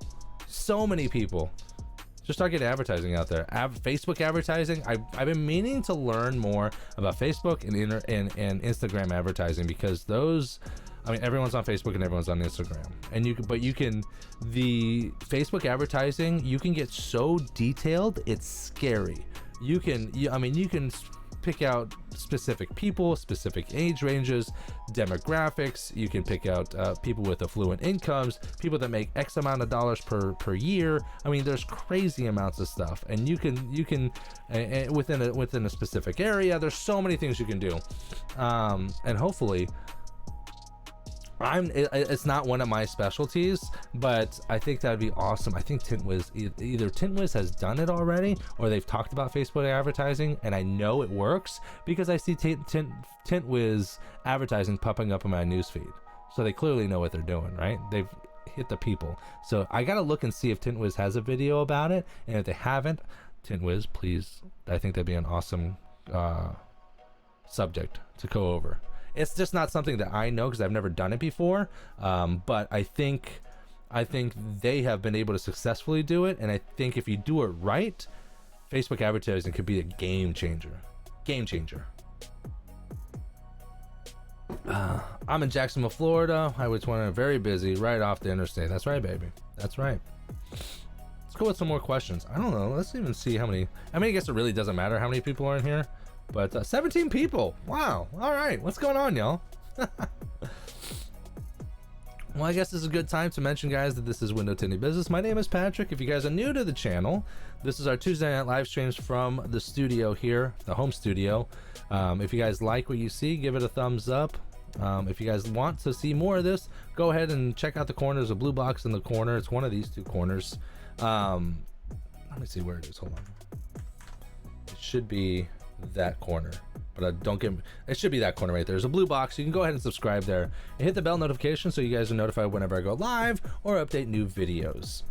Just start getting advertising out there. Facebook advertising. I've been meaning to learn more about Facebook and Instagram advertising, because those, everyone's on Facebook and everyone's on Instagram, and the Facebook advertising, you can get so detailed, it's scary. You can pick out specific people, specific age ranges, demographics. You can pick out people with affluent incomes, people that make X amount of dollars per year. There's crazy amounts of stuff, and you can within a specific area. There's so many things you can do, and hopefully. It's not one of my specialties, but I think that'd be awesome. I think TintWiz, either TintWiz has done it already, or they've talked about Facebook advertising, and I know it works because I see TintWiz advertising popping up in my newsfeed. So they clearly know what they're doing, right? They've hit the people. So I gotta look and see if TintWiz has a video about it, and if they haven't, TintWiz, please. I think that'd be an awesome subject to go over. It's just not something that I know because I've never done it before, but I think they have been able to successfully do it, and I think if you do it right, Facebook advertising could be a game changer. I'm in Jacksonville, Florida. Highway 20, very busy, right off the interstate. That's right, baby. That's right. Let's go with some more questions. I don't know. Let's even see how many. I guess it really doesn't matter how many people are in here. But 17 people. Wow. All right. What's going on, y'all? Well, I guess this is a good time to mention, guys, that this is Window Tinting Business. My name is Patrick. If you guys are new to the channel, this is our Tuesday night live streams from the studio here, the home studio. If you guys like what you see, give it a thumbs up. If you guys want to see more of this, go ahead and check out the corner. There's a blue box in the corner. It's one of these two corners. Let me see where it is. Hold on. It should be that corner, but don't get me, it should be that corner right there. There's a blue box. You can go ahead and subscribe there and hit the bell notification so you guys are notified whenever I go live or update new videos.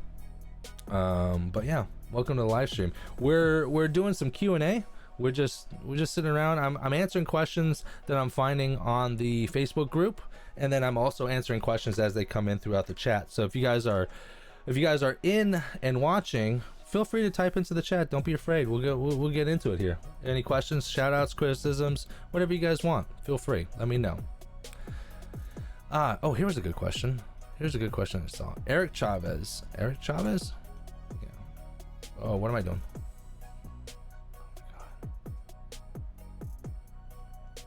But yeah, welcome to the live stream. We're doing some Q&A. We're just sitting around. I'm answering questions that I'm finding on the Facebook group, and then I'm also answering questions as they come in throughout the chat. So if you guys are in and watching, feel free to type into the chat. Don't be afraid. We'll get into it here. Any questions, shout outs, criticisms, whatever you guys want, feel free. Let me know. Oh, here's a good question. I saw. Eric Chavez. Yeah. Oh, what am I doing?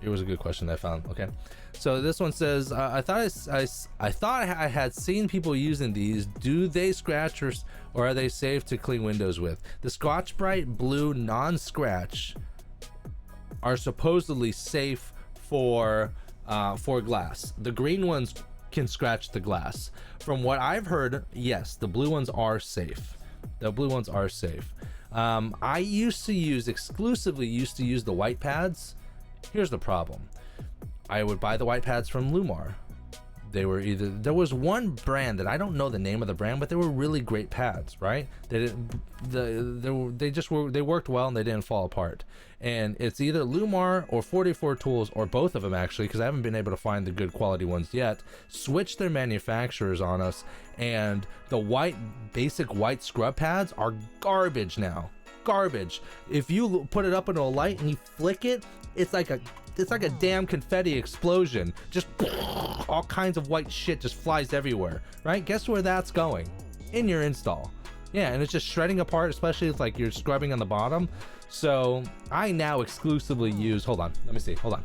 Here was a good question that I found. Okay. So this one says, I thought I had seen people using these. Do they scratch or are they safe to clean windows with? The Scotch-Brite Blue non-scratch are supposedly safe for glass. The green ones can scratch the glass. From what I've heard, yes, the blue ones are safe. I exclusively used to use the white pads. Here's the problem. I would buy the white pads from Lumar, They were either, there was one brand that I don't know the name of the brand, but they were really great pads, right? They didn't, they worked well and they didn't fall apart. And it's either Lumar or 44 Tools, or both of them actually, because I haven't been able to find the good quality ones yet, switched their manufacturers on us, and the basic white scrub pads are garbage now. Garbage. If you put it up into a light and you flick it, it's like a damn confetti explosion. Just all kinds of white shit just flies everywhere, right? Guess where that's going? In your install. Yeah, and it's just shredding apart, especially if like you're scrubbing on the bottom. So I now exclusively use, hold on, let me see, hold on.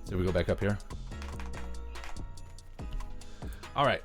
So we go back up here. All right,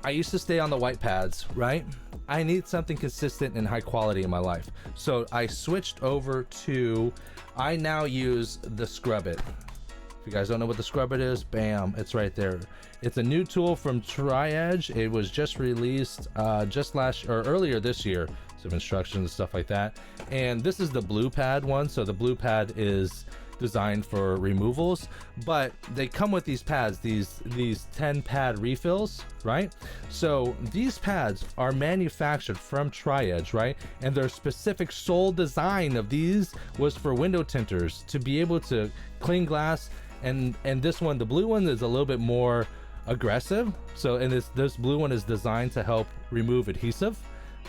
I used to stay on the white pads, right? I need something consistent and high quality in my life. So I switched over to, I now use the Scrub It. If you guys don't know what the Scrub It is, bam, it's right there. It's a new tool from Tri-Edge. It was just released earlier this year. Some instructions and stuff like that. And this is the blue pad one. So the blue pad is designed for removals, but they come with these pads, these 10 pad refills, right? So these pads are manufactured from Tri-Edge, right? And their specific sole design of these was for window tinters to be able to clean glass. And this one, the blue one, is a little bit more aggressive. So, and this blue one is designed to help remove adhesive.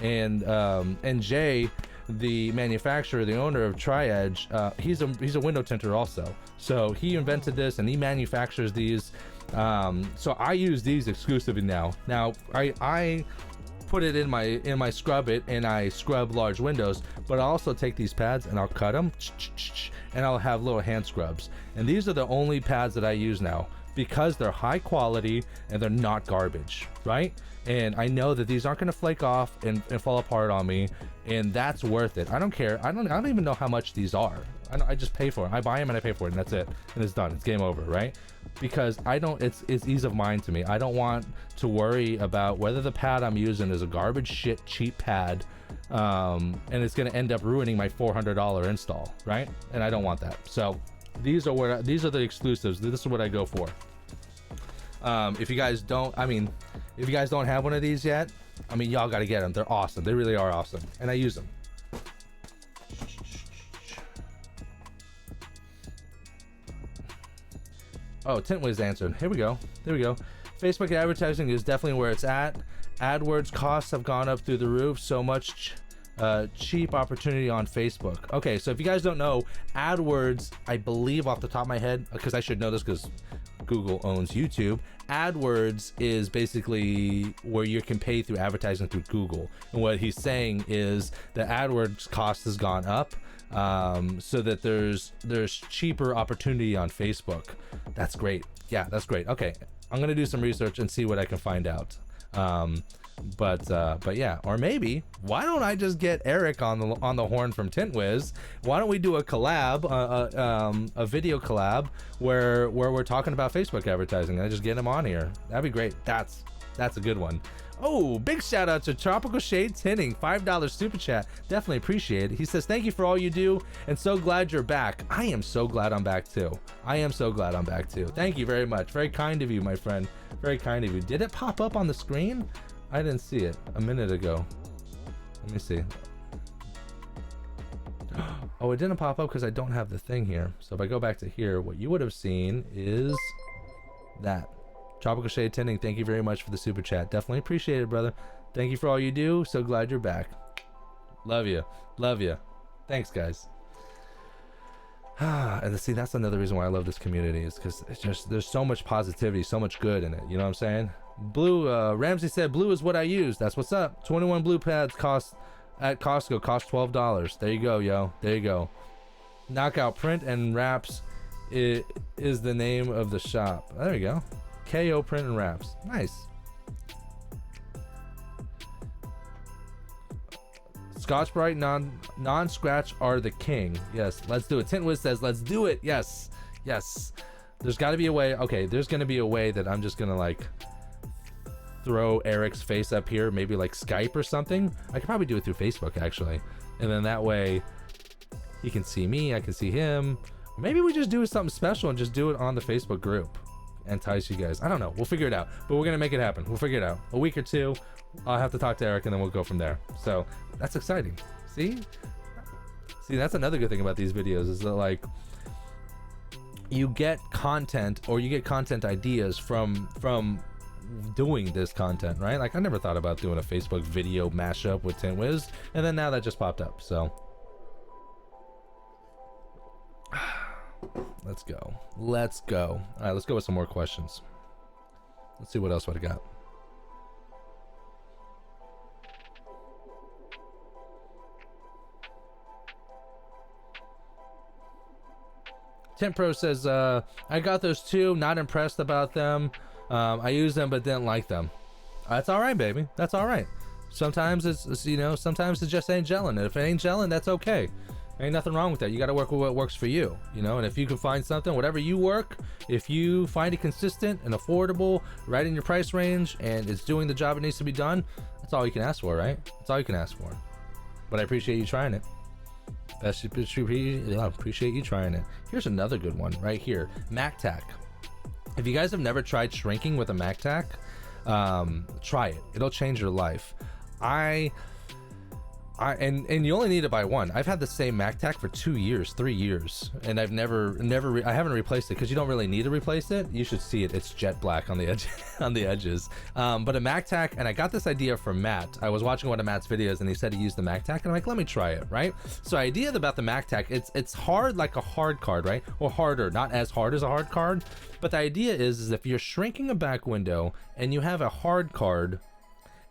And Jay, the manufacturer, the owner of Tri-Edge, he's a window tinter also. So he invented this and he manufactures these. So I use these exclusively now. Now I put it in my Scrub It and I scrub large windows, but I also take these pads and I'll cut them and I'll have little hand scrubs. And these are the only pads that I use now because they're high quality and they're not garbage, right? And I know that these aren't going to flake off and fall apart on me, and that's worth it. I don't care. I don't even know how much these are. I just pay for it. I buy them and I pay for it, and that's it. And it's done. It's game over, right? Because it's ease of mind to me. I don't want to worry about whether the pad I'm using is a garbage shit cheap pad, and it's going to end up ruining my $400 install, right? And I don't want that. So these are the exclusives. This is what I go for. If you guys don't have one of these yet, I mean, y'all gotta get them. They're awesome. They really are awesome, and I use them. Oh, Tint Wiz answered. Here we go. There we go. Facebook advertising is definitely where it's at. AdWords costs have gone up through the roof. So much cheap opportunity on Facebook. Okay, so if you guys don't know, AdWords, I believe off the top of my head, because I should know this because Google owns YouTube. AdWords is basically where you can pay through advertising through Google. And what he's saying is the AdWords cost has gone up, so that there's cheaper opportunity on Facebook. That's great. Yeah, that's great. Okay, I'm gonna do some research and see what I can find out. But yeah, or maybe why don't I just get Eric on the horn from TintWiz? Why don't we do a collab, a video collab where we're talking about Facebook advertising? I just get him on here. That'd be great. That's a good one. Oh, big shout out to Tropical Shade Tinting, $5 super chat. Definitely appreciate it. He says, thank you for all you do and so glad you're back. I am so glad I'm back too. Thank you very much. Very kind of you, my friend. Very kind of you. Did it pop up on the screen? I didn't see it a minute ago. Let me see. Oh, it didn't pop up because I don't have the thing here. So if I go back to here, what you would have seen is that. Tropical Shade Tinting, thank you very much for the super chat. Definitely appreciate it, brother. Thank you for all you do. So glad you're back. Love you. Love you. Thanks, guys. And see, that's another reason why I love this community, is because it's just, there's so much positivity, so much good in it. You know what I'm saying? Blue, Ramsey said, blue is what I use. That's what's up. 21 blue pads at Costco cost $12. There you go, yo. There you go. Knockout Print and Wraps is the name of the shop. There you go. KO Print and Wraps. Nice. Scotch-Brite non-scratch are the king. Yes, let's do it. TintWiz says, let's do it. Yes. Yes. There's got to be a way. Okay, there's going to be a way that I'm just going to like throw Eric's face up here, maybe like Skype or something. I could probably do it through Facebook actually. And then that way he can see me, I can see him. Maybe we just do something special and just do it on the Facebook group and entice you guys. I don't know. We'll figure it out, but we're going to make it happen. We'll figure it out. A week or two, I'll have to talk to Eric and then we'll go from there. So that's exciting. See, that's another good thing about these videos is that like you get content or you get content ideas from doing this content, right? Like I never thought about doing a Facebook video mashup with TintWiz, and then now that just popped up. So let's go. All right, let's go with some more questions. Let's see what else I got. Tint Pro says, I got those too, not impressed about them. I used them but didn't like them. That's all right, baby. That's all right. Sometimes it's you know, sometimes it just ain't gelling. And if it ain't gelling, that's okay. Ain't nothing wrong with that. You got to work with what works for you, you know. And if you can find something, whatever you work, if you find it consistent and affordable, right in your price range, and it's doing the job it needs to be done, that's all you can ask for, right? That's all you can ask for. But I appreciate you trying it. I appreciate you trying it. Here's another good one right here. Mactac. If you guys have never tried shrinking with a Mactac, try it. It'll change your life. And you only need to buy one. I've had the same Mactac for 2 years, 3 years, and I've I haven't replaced it because you don't really need to replace it. You should see it. It's jet black on the edge, on the edges. But a Mactac, and I got this idea from Matt. I was watching one of Matt's videos, and he said he used the Mactac, and I'm like, let me try it, right? So idea about the Mactac, it's hard like a hard card, right? Or harder, not as hard as a hard card. But the idea is if you're shrinking a back window and you have a hard card,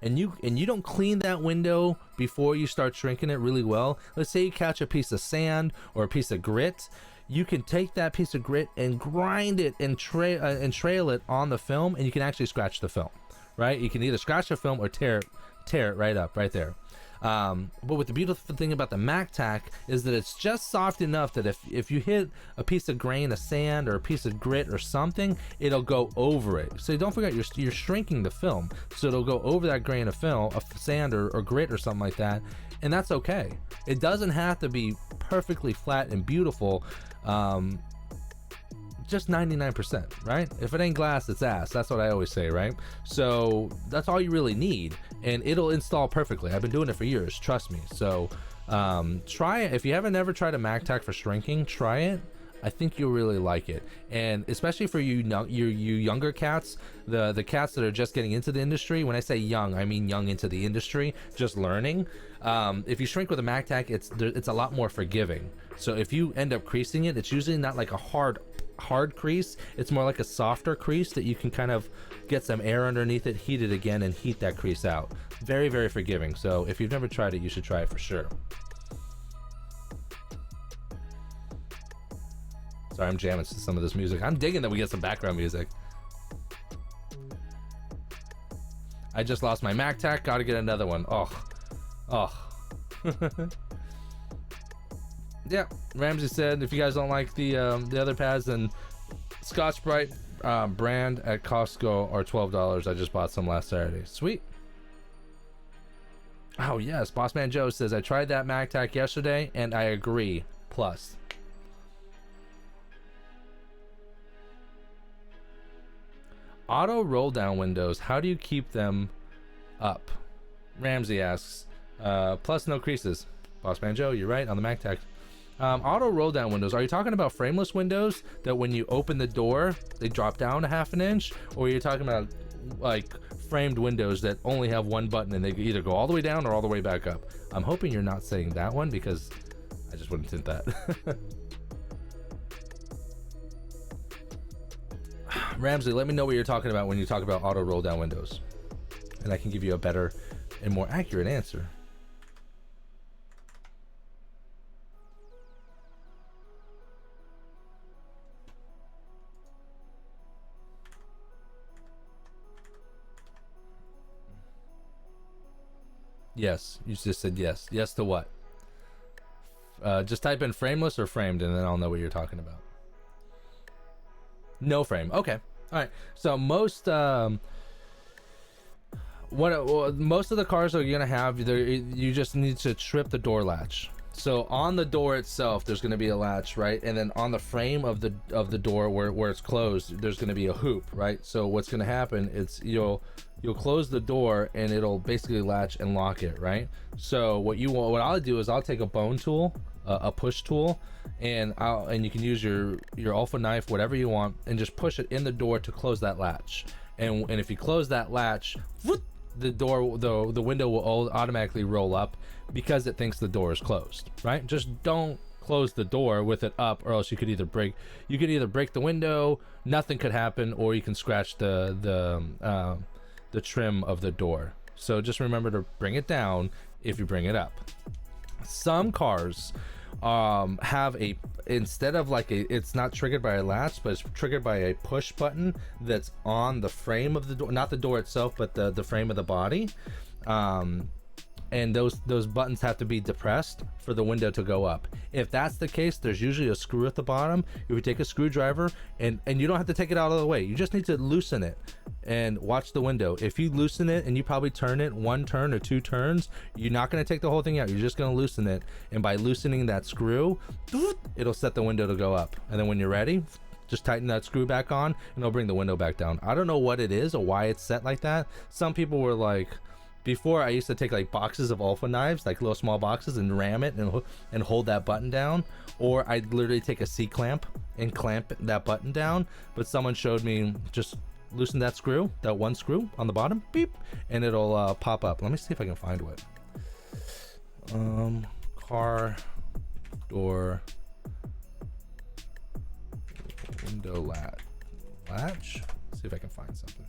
and you don't clean that window before you start shrinking it really well. Let's say you catch a piece of sand or a piece of grit, you can take that piece of grit and grind it and trail it on the film, and you can actually scratch the film, right? You can either scratch the film or tear it right up right there. But what the beautiful thing about the Mactac is that it's just soft enough that if you hit a piece of grain of sand or a piece of grit or something, it'll go over it. So don't forget, you're shrinking the film, so it'll go over that grain of film, of sand or grit or something like that, and that's okay. It doesn't have to be perfectly flat and beautiful. Just 99%, right? If it ain't glass, it's ass. That's what I always say, right? So that's all you really need, and it'll install perfectly. I've been doing it for years, trust me. So try it. If you haven't ever tried a Mactac for shrinking, try it. I think you'll really like it, and especially for you younger cats, the cats that are just getting into the industry. When I say young, I mean young into the industry, just learning. If you shrink with a Mactac, it's a lot more forgiving. So if you end up creasing it, it's usually not like a hard crease. It's more like a softer crease that you can kind of get some air underneath it, heat it again, and heat that crease out. Very, very forgiving. So if you've never tried it, you should try it for sure. Sorry, I'm jamming to some of this music. I'm digging that we get some background music. I just lost my Mactac. Gotta get another one. Oh. Yeah, Ramsey said if you guys don't like the other pads, then Scotch-Brite brand at Costco are $12. I just bought some last Saturday. Sweet. Oh yes, Bossman Joe says I tried that Mactac yesterday and I agree. Plus. Auto roll down windows, how do you keep them up? Ramsey asks. Plus no creases. Bossman Joe, you're right on the Mactac. Auto roll down windows, are you talking about frameless windows that when you open the door they drop down a half an inch, or you're talking about like framed windows that only have one button and they either go all the way down or all the way back up? I'm hoping you're not saying that one, because I just wouldn't tint that. Ramsey, let me know what you're talking about when you talk about auto roll down windows, and I can give you a better and more accurate answer. Yes, you just said yes. Yes to what? Just type in frameless or framed, and then I'll know what you're talking about. No frame. Okay. All right. So most most of the cars are gonna have there. You just need to trip the door latch. So on the door itself, there's gonna be a latch, right? And then on the frame of the door where it's closed, there's gonna be a hoop, right? So what's gonna happen is you'll close the door and it'll basically latch and lock it, right? So what I'll do is I'll take a bone tool, a push tool, and you can use your alpha knife, whatever you want, and just push it in the door to close that latch. And if you close that latch, whoop, the door, the window will automatically roll up because it thinks the door is closed, right? Just don't close the door with it up, or else you could either break the window, nothing could happen, or you can scratch the trim of the door. So just remember to bring it down if you bring it up. Some cars have instead of it's not triggered by a latch, but it's triggered by a push button that's on the frame of the door, not the door itself, but the frame of the body. And those buttons have to be depressed for the window to go up. If that's the case, there's usually a screw at the bottom. If you take a screwdriver, and you don't have to take it out of the way, you just need to loosen it and watch the window. If you loosen it and you probably turn it 1 turn or 2 turns, you're not going to take the whole thing out. You're just going to loosen it, and by loosening that screw, it'll set the window to go up. And then when you're ready, just tighten that screw back on and it'll bring the window back down. I don't know what it is or why it's set like that. Some people were like, before I used to take like boxes of alpha knives, like little small boxes, and ram it and hold that button down, or I'd literally take a C-clamp and clamp that button down. But someone showed me just loosen that screw, that one screw on the bottom, beep, and it'll pop up. Let me see if I can find what. Car door window latch. See if I can find something.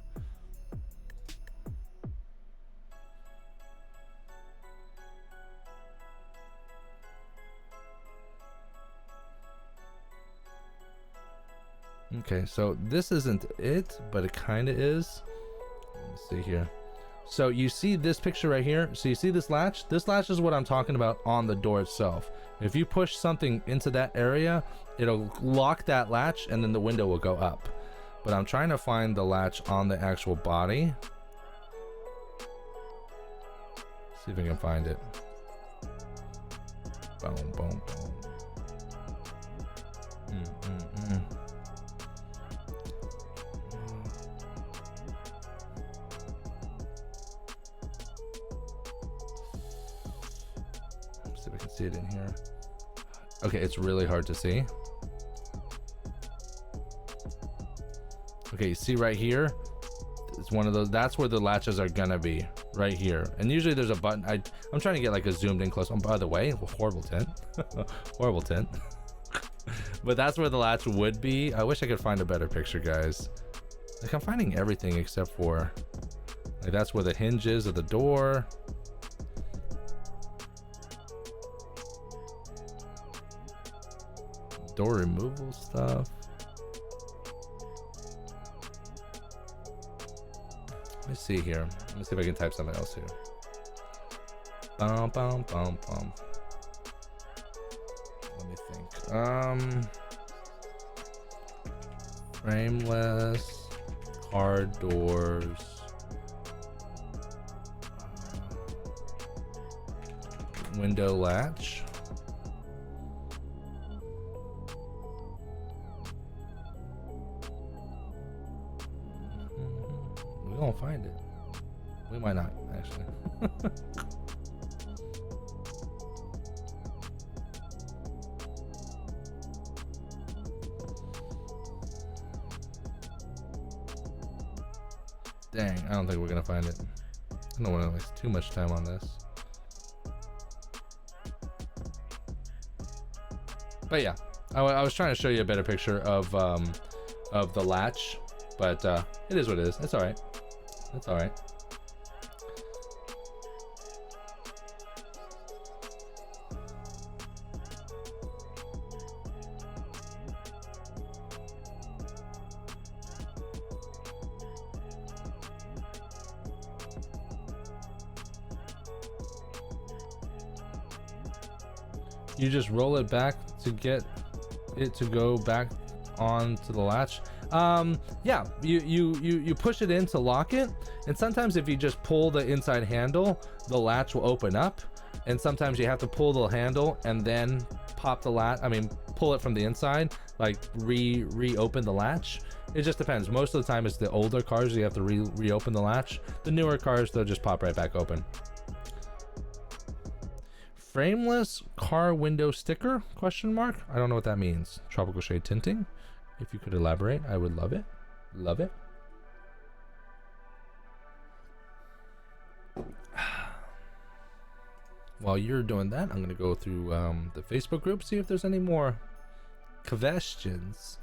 Okay, so this isn't it, but it kind of is. Let's see here. So you see this picture right here? So you see this latch? This latch is what I'm talking about on the door itself. If you push something into that area, it'll lock that latch and then the window will go up. But I'm trying to find the latch on the actual body. See if I can find it. Boom, boom, boom. See if I can see it in here. Okay, it's really hard to see. Okay, you see right here? It's one of those, that's where the latches are gonna be, right here. And usually there's a button. I'm trying to get like a zoomed in close. Oh, by the way, horrible tint. Horrible tint. But that's where the latch would be. I wish I could find a better picture, guys. Like, I'm finding everything except for, like, that's where the hinge is of the door. Door removal stuff. Let me see here. Let me see if I can type something else here. Bum, bum, bum, bum. Let me think. Frameless car doors. Window latch. We won't find it. We might not, actually. Dang, I don't think we're gonna find it. I don't want to waste too much time on this. But yeah, I was trying to show you a better picture of the latch, but it is what it is. It's all right. It's all right. You just roll it back to get it to go back onto the latch. Yeah, you push it in to lock it, and sometimes if you just pull the inside handle, the latch will open up, and sometimes you have to pull the handle and then pop the latch. I mean, pull it from the inside, like reopen the latch. It just depends. Most of the time it's the older cars you have to reopen the latch. The newer cars, they'll just pop right back open. Frameless car window sticker, question mark? I don't know what that means. Tropical shade tinting. If you could elaborate, I would love it. Love it. While you're doing that, I'm gonna go through the Facebook group, see if there's any more questions.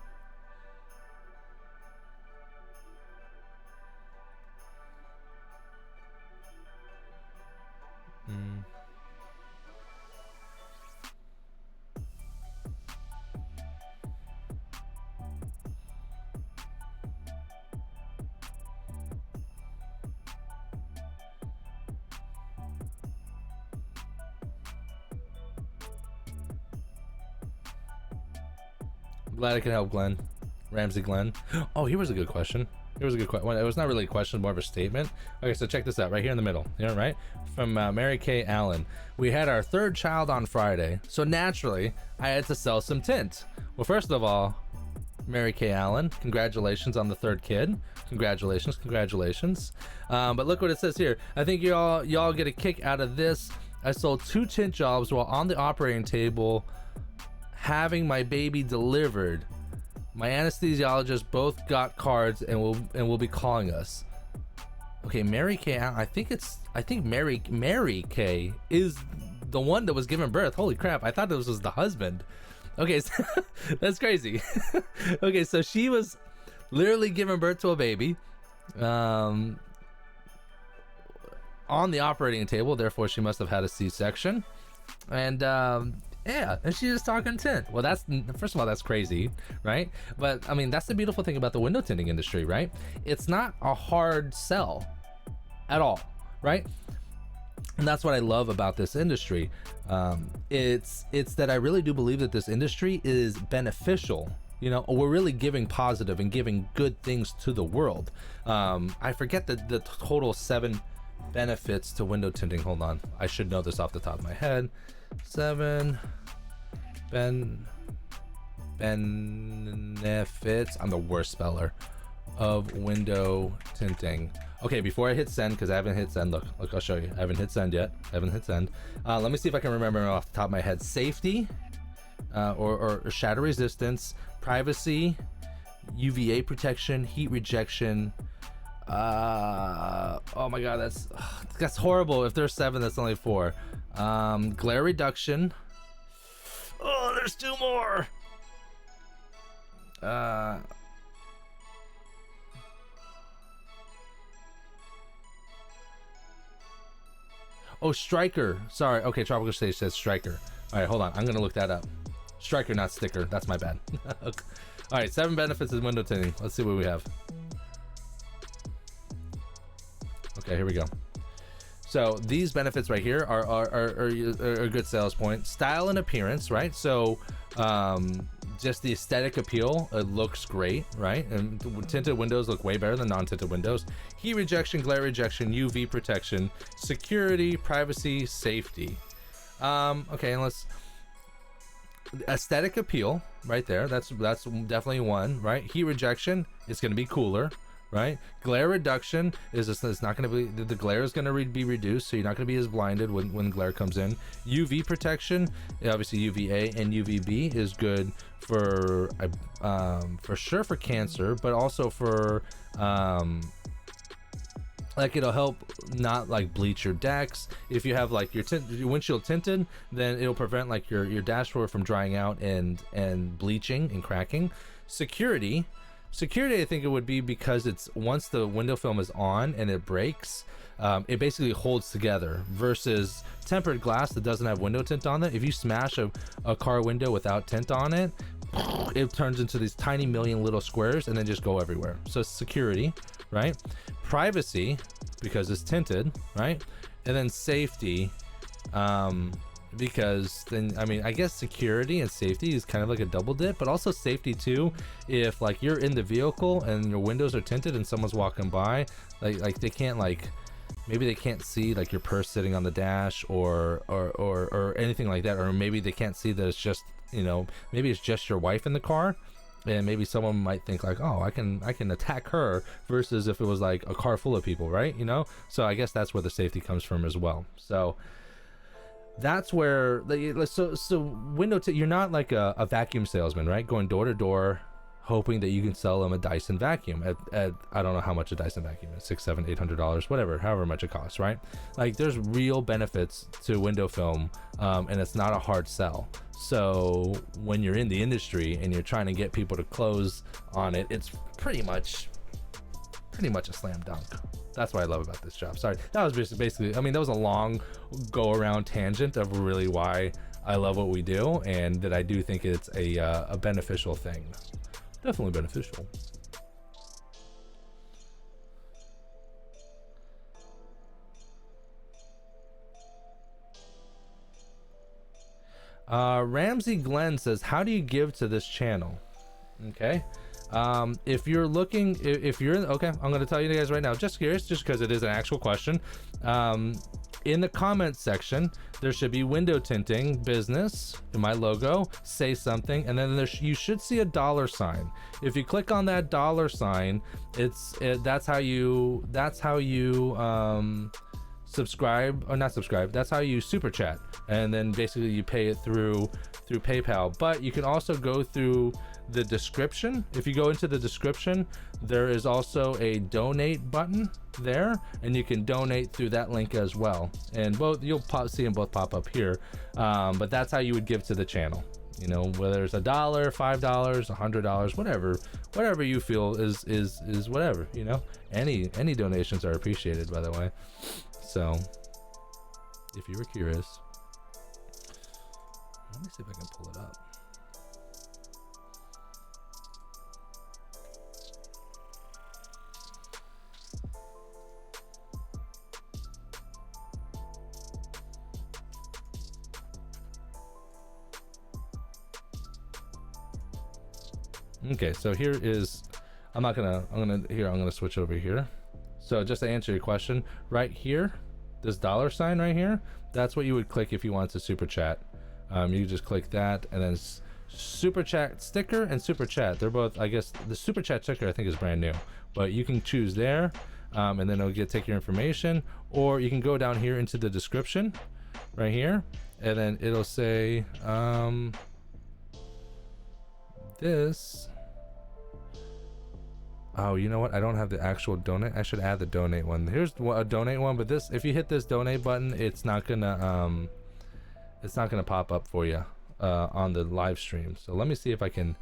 Glad I could help, Glenn. Ramsey Glenn. Oh, here was a good question. Here was a good question. Well, it was not really a question, more of a statement. Okay, so check this out, right here in the middle. You know, right? From Mary Kay Allen. We had our third child on Friday, so naturally, I had to sell some tint. Well, first of all, Mary Kay Allen, congratulations on the third kid. Congratulations, congratulations. But look what it says here. I think y'all get a kick out of this. I sold 2 tint jobs while on the operating table having my baby delivered. My anesthesiologist both got cards and will be calling us. Okay, Mary Kay, I think Mary Kay is the one that was giving birth. Holy crap, I thought this was the husband. Okay, so that's crazy. Okay, so she was literally giving birth to a baby on the operating table, therefore she must have had a C-section. And yeah, and she's just talking tint. Well, that's, first of all, that's crazy, right? But I mean, that's the beautiful thing about the window tinting industry, right? It's not a hard sell at all, right? And that's what I love about this industry. It's that I really do believe that this industry is beneficial. You know, we're really giving positive and giving good things to the world. I forget the total 7 benefits to window tinting. Hold on, I should know this off the top of my head. 7 benefits. I'm the worst speller of window tinting. Okay, before I hit send, because I haven't hit send, look, I'll show you. I haven't hit send yet. Let me see if I can remember off the top of my head. Safety, or shadow resistance, privacy, UVA protection, heat rejection. Oh my god, that's horrible. If there's 7, that's only 4. Glare reduction. Oh, there's 2 more. Oh, striker. Sorry. Okay, Tropical Stage says striker. All right, hold on. I'm gonna look that up. Striker, not sticker. That's my bad. All right, 7 benefits of window tinting. Let's see what we have. Okay, here we go. So these benefits right here are a good sales point. Style and appearance, right? So just the aesthetic appeal, it looks great, right? And tinted windows look way better than non-tinted windows. Heat rejection, glare rejection, UV protection, security, privacy, safety. Okay, and let's aesthetic appeal right there. That's definitely one, right? Heat rejection is going to be cooler. Right, glare reduction is just, it's not going to be, the glare is going to be reduced, so you're not going to be as blinded when glare comes in. UV protection, obviously UVA and UVB is good for sure for cancer, but also for like it'll help not like bleach your decks. If you have like your windshield tinted, then it'll prevent like your dashboard from drying out and bleaching and cracking. Security, I think it would be because it's once the window film is on and it breaks, it basically holds together, versus tempered glass that doesn't have window tint on it. If you smash a car window without tint on it, it turns into these tiny million little squares and then just go everywhere. So security, right? Privacy, because it's tinted, right? And then safety, because then, I mean, I guess security and safety is kind of like a double dip, but also safety too. If like you're in the vehicle and your windows are tinted and someone's walking by, like they can't, like maybe they can't see like your purse sitting on the dash or anything like that, or maybe they can't see that it's just, you know, maybe it's just your wife in the car, and maybe someone might think like, oh, I can attack her, versus if it was like a car full of people, right? You know, so I guess that's where the safety comes from as well. So that's where so window you're not like a vacuum salesman, right? Going door to door hoping that you can sell them a Dyson vacuum at I don't know how much a Dyson vacuum is, $600, $700, $800, whatever, however much it costs, right? Like there's real benefits to window film, and it's not a hard sell. So when you're in the industry and you're trying to get people to close on it, it's pretty much a slam dunk. That's what I love about this job. Sorry, that was just basically, I mean, that was a long go around tangent of really why I love what we do, and that I do think it's a beneficial thing. Definitely beneficial. Ramsey Glenn says, how do you give to this channel? Okay. If you're looking, if you're okay, I'm going to tell you guys right now, just curious, just because it is an actual question. In the comments section, there should be window tinting business in my logo, say something, and then you should see a $sign. If you click on that $sign, that's how you subscribe, or not subscribe, that's how you super chat, and then basically you pay it through PayPal. But you can also go through the description. If you go into the description, there is also a donate button there, and you can donate through that link as well, and both you'll see them both pop up here. But that's how you would give to the channel, you know, whether it's $1, $5, $100, whatever you feel is whatever, you know. Any donations are appreciated, by the way. So if you were curious, let me see if I can pull it up. Okay, so here is, I'm gonna switch over here. So just to answer your question, right here, this $sign right here, that's what you would click if you want to super chat. You just click that, and then super chat sticker and super chat. They're both, I guess, the super chat sticker I think is brand new, but you can choose there, and then it'll take your information, or you can go down here into the description right here, and then it'll say this. Oh, you know what? I don't have the actual donate. I should add the donate one. Here's a donate one, but this, if you hit this donate button, it's not gonna pop up for you on the live stream. So let me see if I can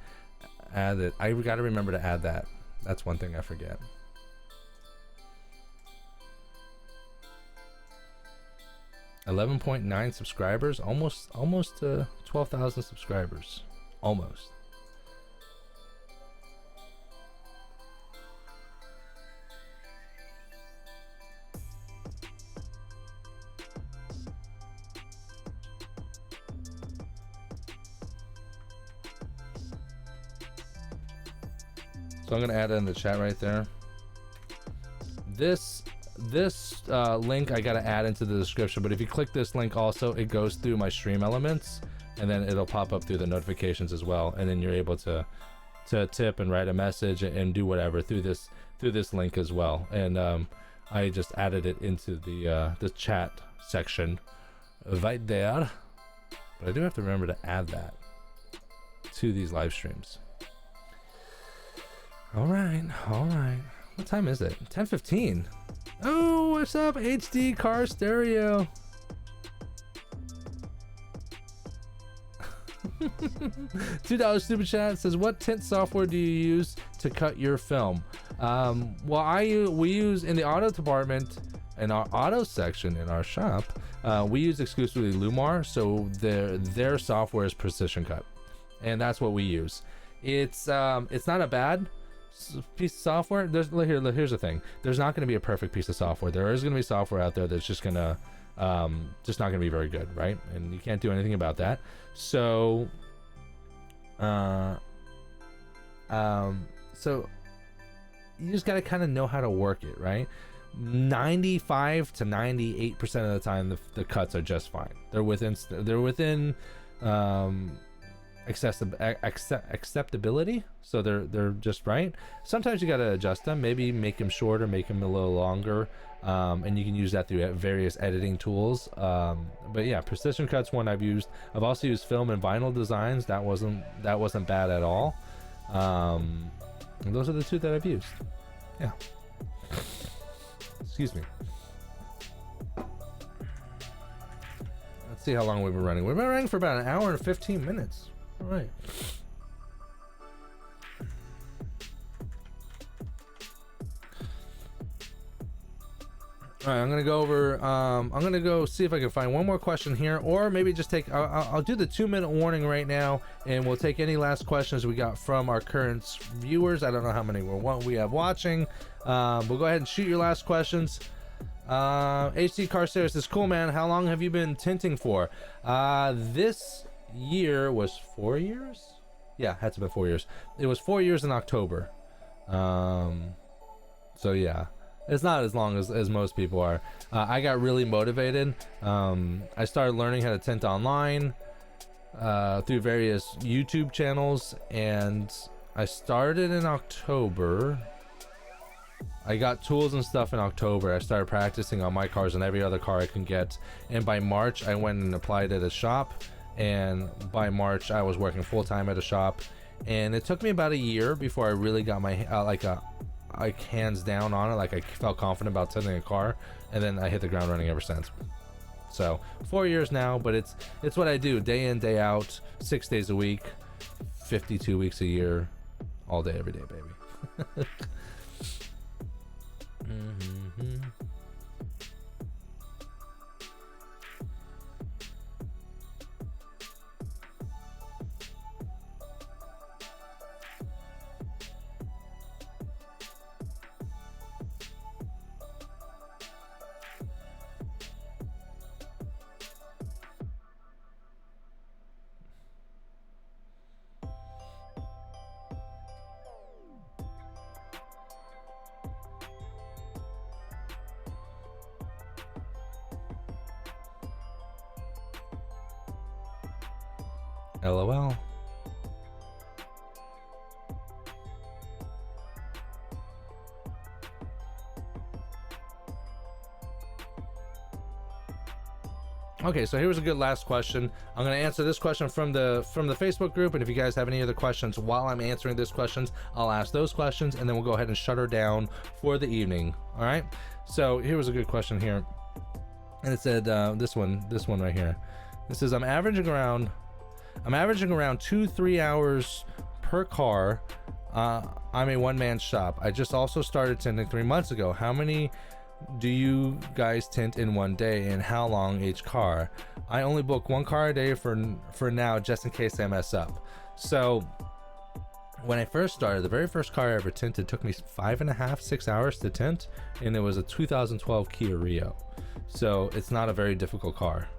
add it. I gotta remember to add that. That's one thing I forget. $11.9 subscribers, almost to 12,000 subscribers, almost. So I'm gonna add it in the chat right there. This link I gotta add into the description, but if you click this link also, it goes through my stream elements, and then it'll pop up through the notifications as well, and then you're able to tip and write a message and do whatever through this link as well. And I just added it into the chat section right there, but I do have to remember to add that to these live streams. All right. What time is it? 10:15. Oh, what's up, HD car stereo? $2 super chat says, what tint software do you use to cut your film? Well, we use in the auto department, in our auto section in our shop, we use exclusively Lumar, so their software is Precision Cut, and that's what we use. It's not a bad piece of software. Here's the thing, there's not going to be a perfect piece of software. There is going to be software out there that's just gonna just not going to be very good, right? And you can't do anything about that. So so you just got to kind of know how to work it, right? 95 to 98% of the time the cuts are just fine. They're within acceptability, so they're just right. Sometimes you got to adjust them, maybe make them shorter, make them a little longer, and you can use that through various editing tools. But yeah, precision cuts one I've used. I've also used film and vinyl designs. That wasn't bad at all. And those are the two that I've used. Yeah. Excuse me. Let's see how long we've been running. We've been running for about an hour and 15 minutes. All right. All right, I'm gonna go over. I'm gonna go see if I can find one more question here, or maybe just take. I'll do the 2-minute warning right now, and we'll take any last questions we got from our current viewers. I don't know how many we have watching. We'll go ahead and shoot your last questions. HC Carceres says, "Cool, man. How long have you been tinting for?" This year was 4 years. Yeah, had to be 4 years. It was 4 years in October. So yeah. It's not as long as most people are. I got really motivated. I started learning how to tint online through various YouTube channels, and I started in October. I got tools and stuff in October. I started practicing on my cars and every other car I can get, and by March I went and applied at a shop, and by March I was working full-time at a shop, and it took me about a year before I really got my like hands down on it. Like I felt confident about tinting a car, and then I hit the ground running ever since. So 4 years now, but it's what I do day in, day out, 6 days a week, 52 weeks a year, all day, every day, baby. Mm-hmm. LOL. Okay, so here's a good last question. I'm going to answer this question from the Facebook group, and if you guys have any other questions while I'm answering these questions, I'll ask those questions, and then we'll go ahead and shut her down for the evening. All right. So here was a good question here, and it said this one right here. It says I'm averaging around 2-3 hours per car. I'm a one-man shop. I just also started tinting 3 months ago. How many do you guys tint in one day, and how long each car? I only book 1 car a day for now, just in case I mess up. So when I first started, the very first car I ever tinted took me 5.5-6 hours to tint, and it was a 2012 Kia Rio. So it's not a very difficult car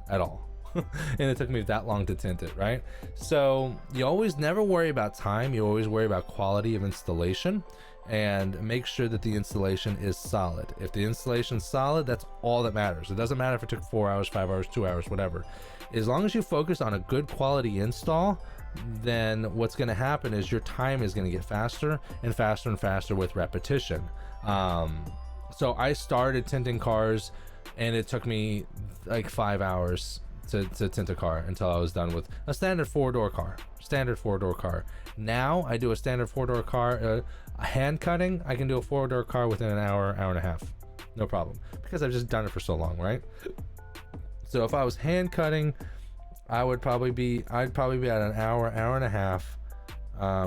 at all. And it took me that long to tint it, right? So you always never worry about time, you always worry about quality of installation, and make sure that the installation is solid. If the installation's solid, that's all that matters. It doesn't matter if it took 4 hours, 5 hours, 2 hours, whatever. As long as you focus on a good quality install, then what's going to happen is your time is going to get faster and faster and faster with repetition. So I started tinting cars, and it took me like 5 hours to tint a car until I was done with a standard 4-door car. Now I do a standard 4-door car, hand cutting. I can do a 4-door car within an hour and a half, no problem, because I've just done it for so long, right? So if I was hand cutting, I'd probably be at an hour and a half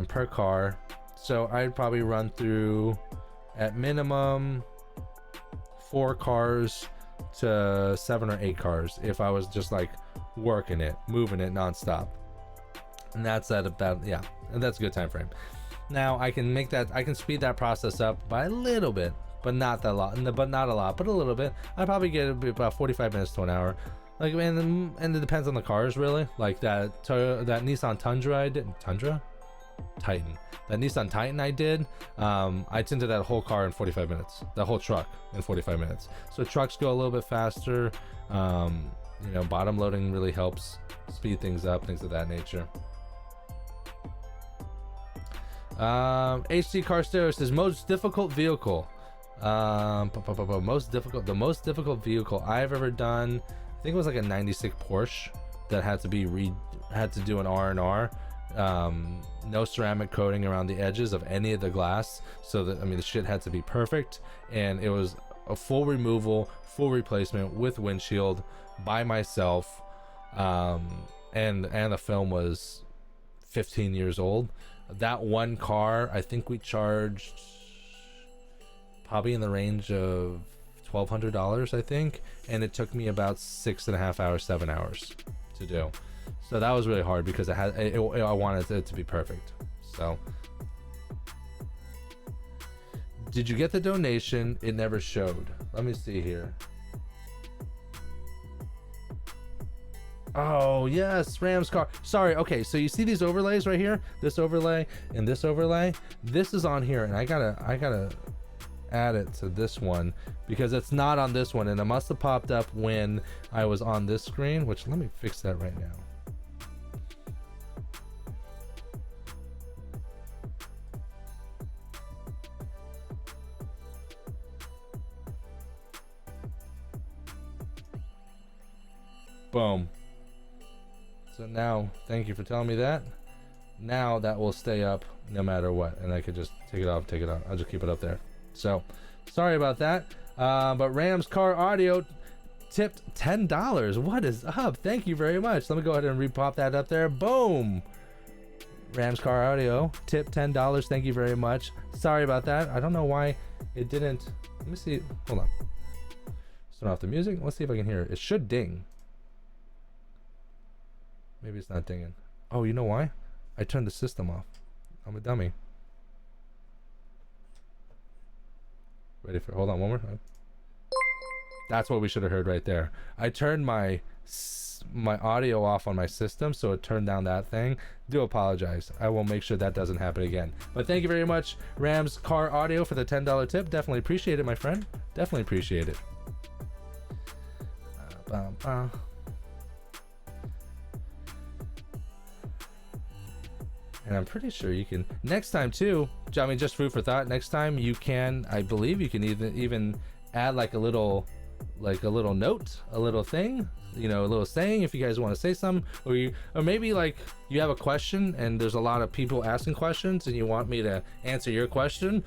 per car. So I'd probably run through at minimum 4 cars to 7 or 8 cars if I was just like working it, moving it nonstop. And that's at about, yeah, and that's a good time frame. Now I can speed that process up by a little bit, but not that lot, but not a lot, but a little bit. I probably get about 45 minutes to an hour. Like, and it depends on the cars, really. Like that Nissan Tundra I did, Titan. That Nissan Titan I did, I tinted that whole car in 45 minutes. The whole truck in 45 minutes. So trucks go a little bit faster. You know, bottom loading really helps speed things up, things of that nature. HC Car Stereo says most difficult vehicle. The most difficult vehicle I've ever done. I think it was like a 96 Porsche that had to do an R&R. No ceramic coating around the edges of any of the glass, so that, I mean, the shit had to be perfect, and it was a full removal, full replacement with windshield by myself. And the film was 15 years old. That one car, I think we charged probably in the range of $1,200, I think, and it took me about 6.5 hours, 7 hours to do. So that was really hard because I wanted it to be perfect. So, did you get the donation? It never showed. Let me see here. Oh yes, Ram's car. Sorry. Okay, so you see these overlays right here? This overlay and this overlay. This is on here, and I gotta add it to this one because it's not on this one, and it must have popped up when I was on this screen. Which, let me fix that right now. Boom. So now, thank you for telling me that. Now that will stay up no matter what, and I could just take it off, take it out. I'll just keep it up there. So, sorry about that. But Ram's Car Audio tipped $10. What is up? Thank you very much. Let me go ahead and repop that up there. Boom. Ram's Car Audio tipped $10. Thank you very much. Sorry about that. I don't know why it didn't. Let me see. Hold on. Turn off the music. Let's see if I can hear it. It should ding. Maybe it's not dinging. Oh, you know why? I turned the system off. I'm a dummy. Ready for, hold on one more time. That's what we should have heard right there. I turned my audio off on my system, so it turned down that thing. Do apologize. I will make sure that doesn't happen again. But thank you very much, Ram's Car Audio, for the $10 tip. Definitely appreciate it, my friend. Definitely appreciate it. And I'm pretty sure you can next time too. I mean, just food for thought. Next time you can, I believe you can even add like a little note, a little thing, you know, a little saying if you guys want to say something, or maybe like you have a question and there's a lot of people asking questions and you want me to answer your question.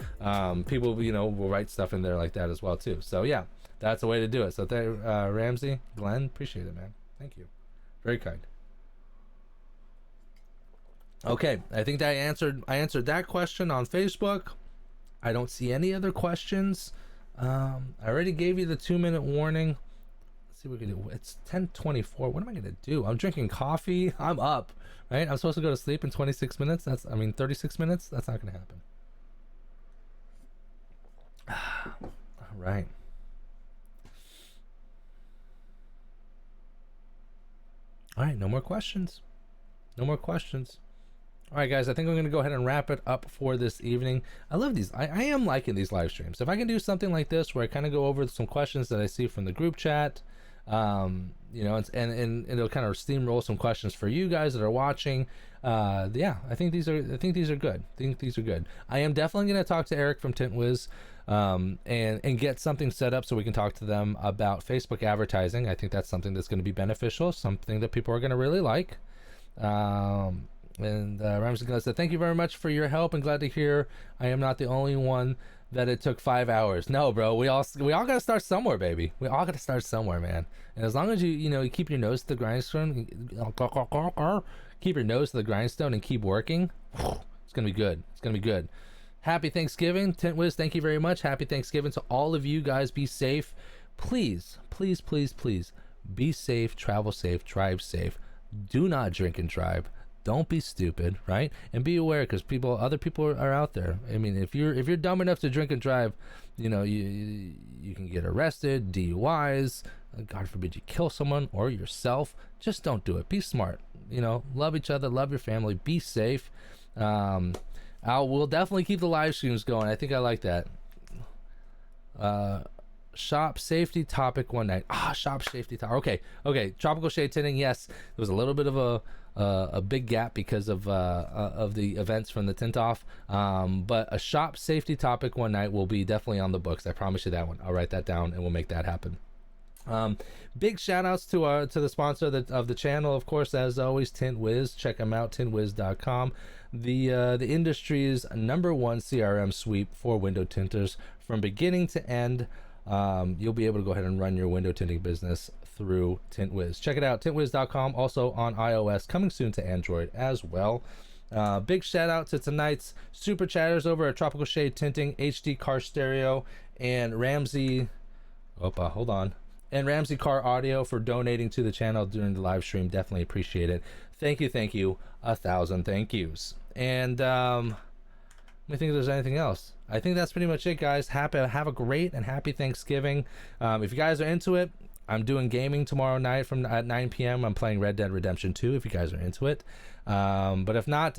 People, you know, will write stuff in there like that as well too. So yeah, that's a way to do it. So Ramsey, Glenn, appreciate it, man. Thank you. Very kind. Okay, I think that I answered that question on Facebook. I don't see any other questions. I already gave you the 2-minute warning. Let's see what we can do. It's 10:24. What am I gonna do? I'm drinking coffee. I'm up, right? I'm supposed to go to sleep in 26 minutes. 36 minutes. That's not gonna happen. All right. All right, no more questions. No more questions. All right, guys, I think I'm going to go ahead and wrap it up for this evening. I love these. I am liking these live streams. If I can do something like this where I kind of go over some questions that I see from the group chat, you know, and it'll kind of steamroll some questions for you guys that are watching. Yeah, I think these are good. I think these are good. I am definitely going to talk to Eric from TintWiz, and get something set up so we can talk to them about Facebook advertising. I think that's something that's going to be beneficial, something that people are going to really like. And Ramsey Glenn said, thank you very much for your help and glad to hear I am not the only one that it took 5 hours. No, bro, we all gotta start somewhere, baby. We all gotta start somewhere, man. And as long as you keep your nose to the grindstone, keep your nose to the grindstone and keep working, it's gonna be good. It's gonna be good. Happy Thanksgiving, TintWiz. Thank you very much. Happy Thanksgiving to all of you guys. Be safe. Please, please, please, please be safe, travel safe, drive safe. Do not drink and drive. Don't be stupid, right? And be aware, because other people are out there. I mean, if you're dumb enough to drink and drive, you know, you can get arrested, DUIs. God forbid you kill someone or yourself. Just don't do it. Be smart. You know, love each other, love your family, be safe. We'll definitely keep the live streams going. I think I like that. Shop safety topic one night. Shop safety topic. Okay. Tropical shade tinting. Yes, there was a little bit of a big gap because of the events from the tint off. But a shop safety topic one night will be definitely on the books. I promise you that one. I'll write that down and we'll make that happen. Big shout outs to the sponsor of the channel, of course, as always, Tint Wiz. Check them out, tintwiz.com. The industry's #1 CRM sweep for window tinters from beginning to end. You'll be able to go ahead and run your window tinting business through Tint Wiz. Check it out, tintwiz.com, also on iOS, coming soon to Android as well. Big shout out to tonight's super chatters over at Tropical Shade Tinting, HD Car Stereo, and Ramsey Ramsey Car Audio for donating to the channel during the live stream. Definitely appreciate it. Thank you. 1,000 thank yous. And let me think if there's anything else. I think that's pretty much it, guys. Have a great and happy Thanksgiving. If you guys are into it, I'm doing gaming tomorrow night at 9 p.m. I'm playing Red Dead Redemption 2 if you guys are into it. But if not,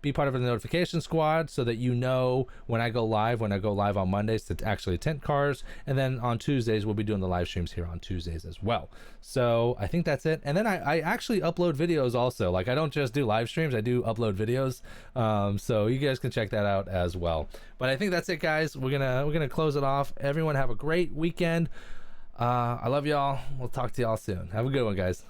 be part of the notification squad so that you know when I go live on Mondays to actually tint cars. And then on Tuesdays, we'll be doing the live streams here on Tuesdays as well. So I think that's it. And then I actually upload videos also. Like, I don't just do live streams, I do upload videos. So you guys can check that out as well. But I think that's it, guys. We're gonna close it off. Everyone have a great weekend. I love y'all. We'll talk to y'all soon. Have a good one, guys.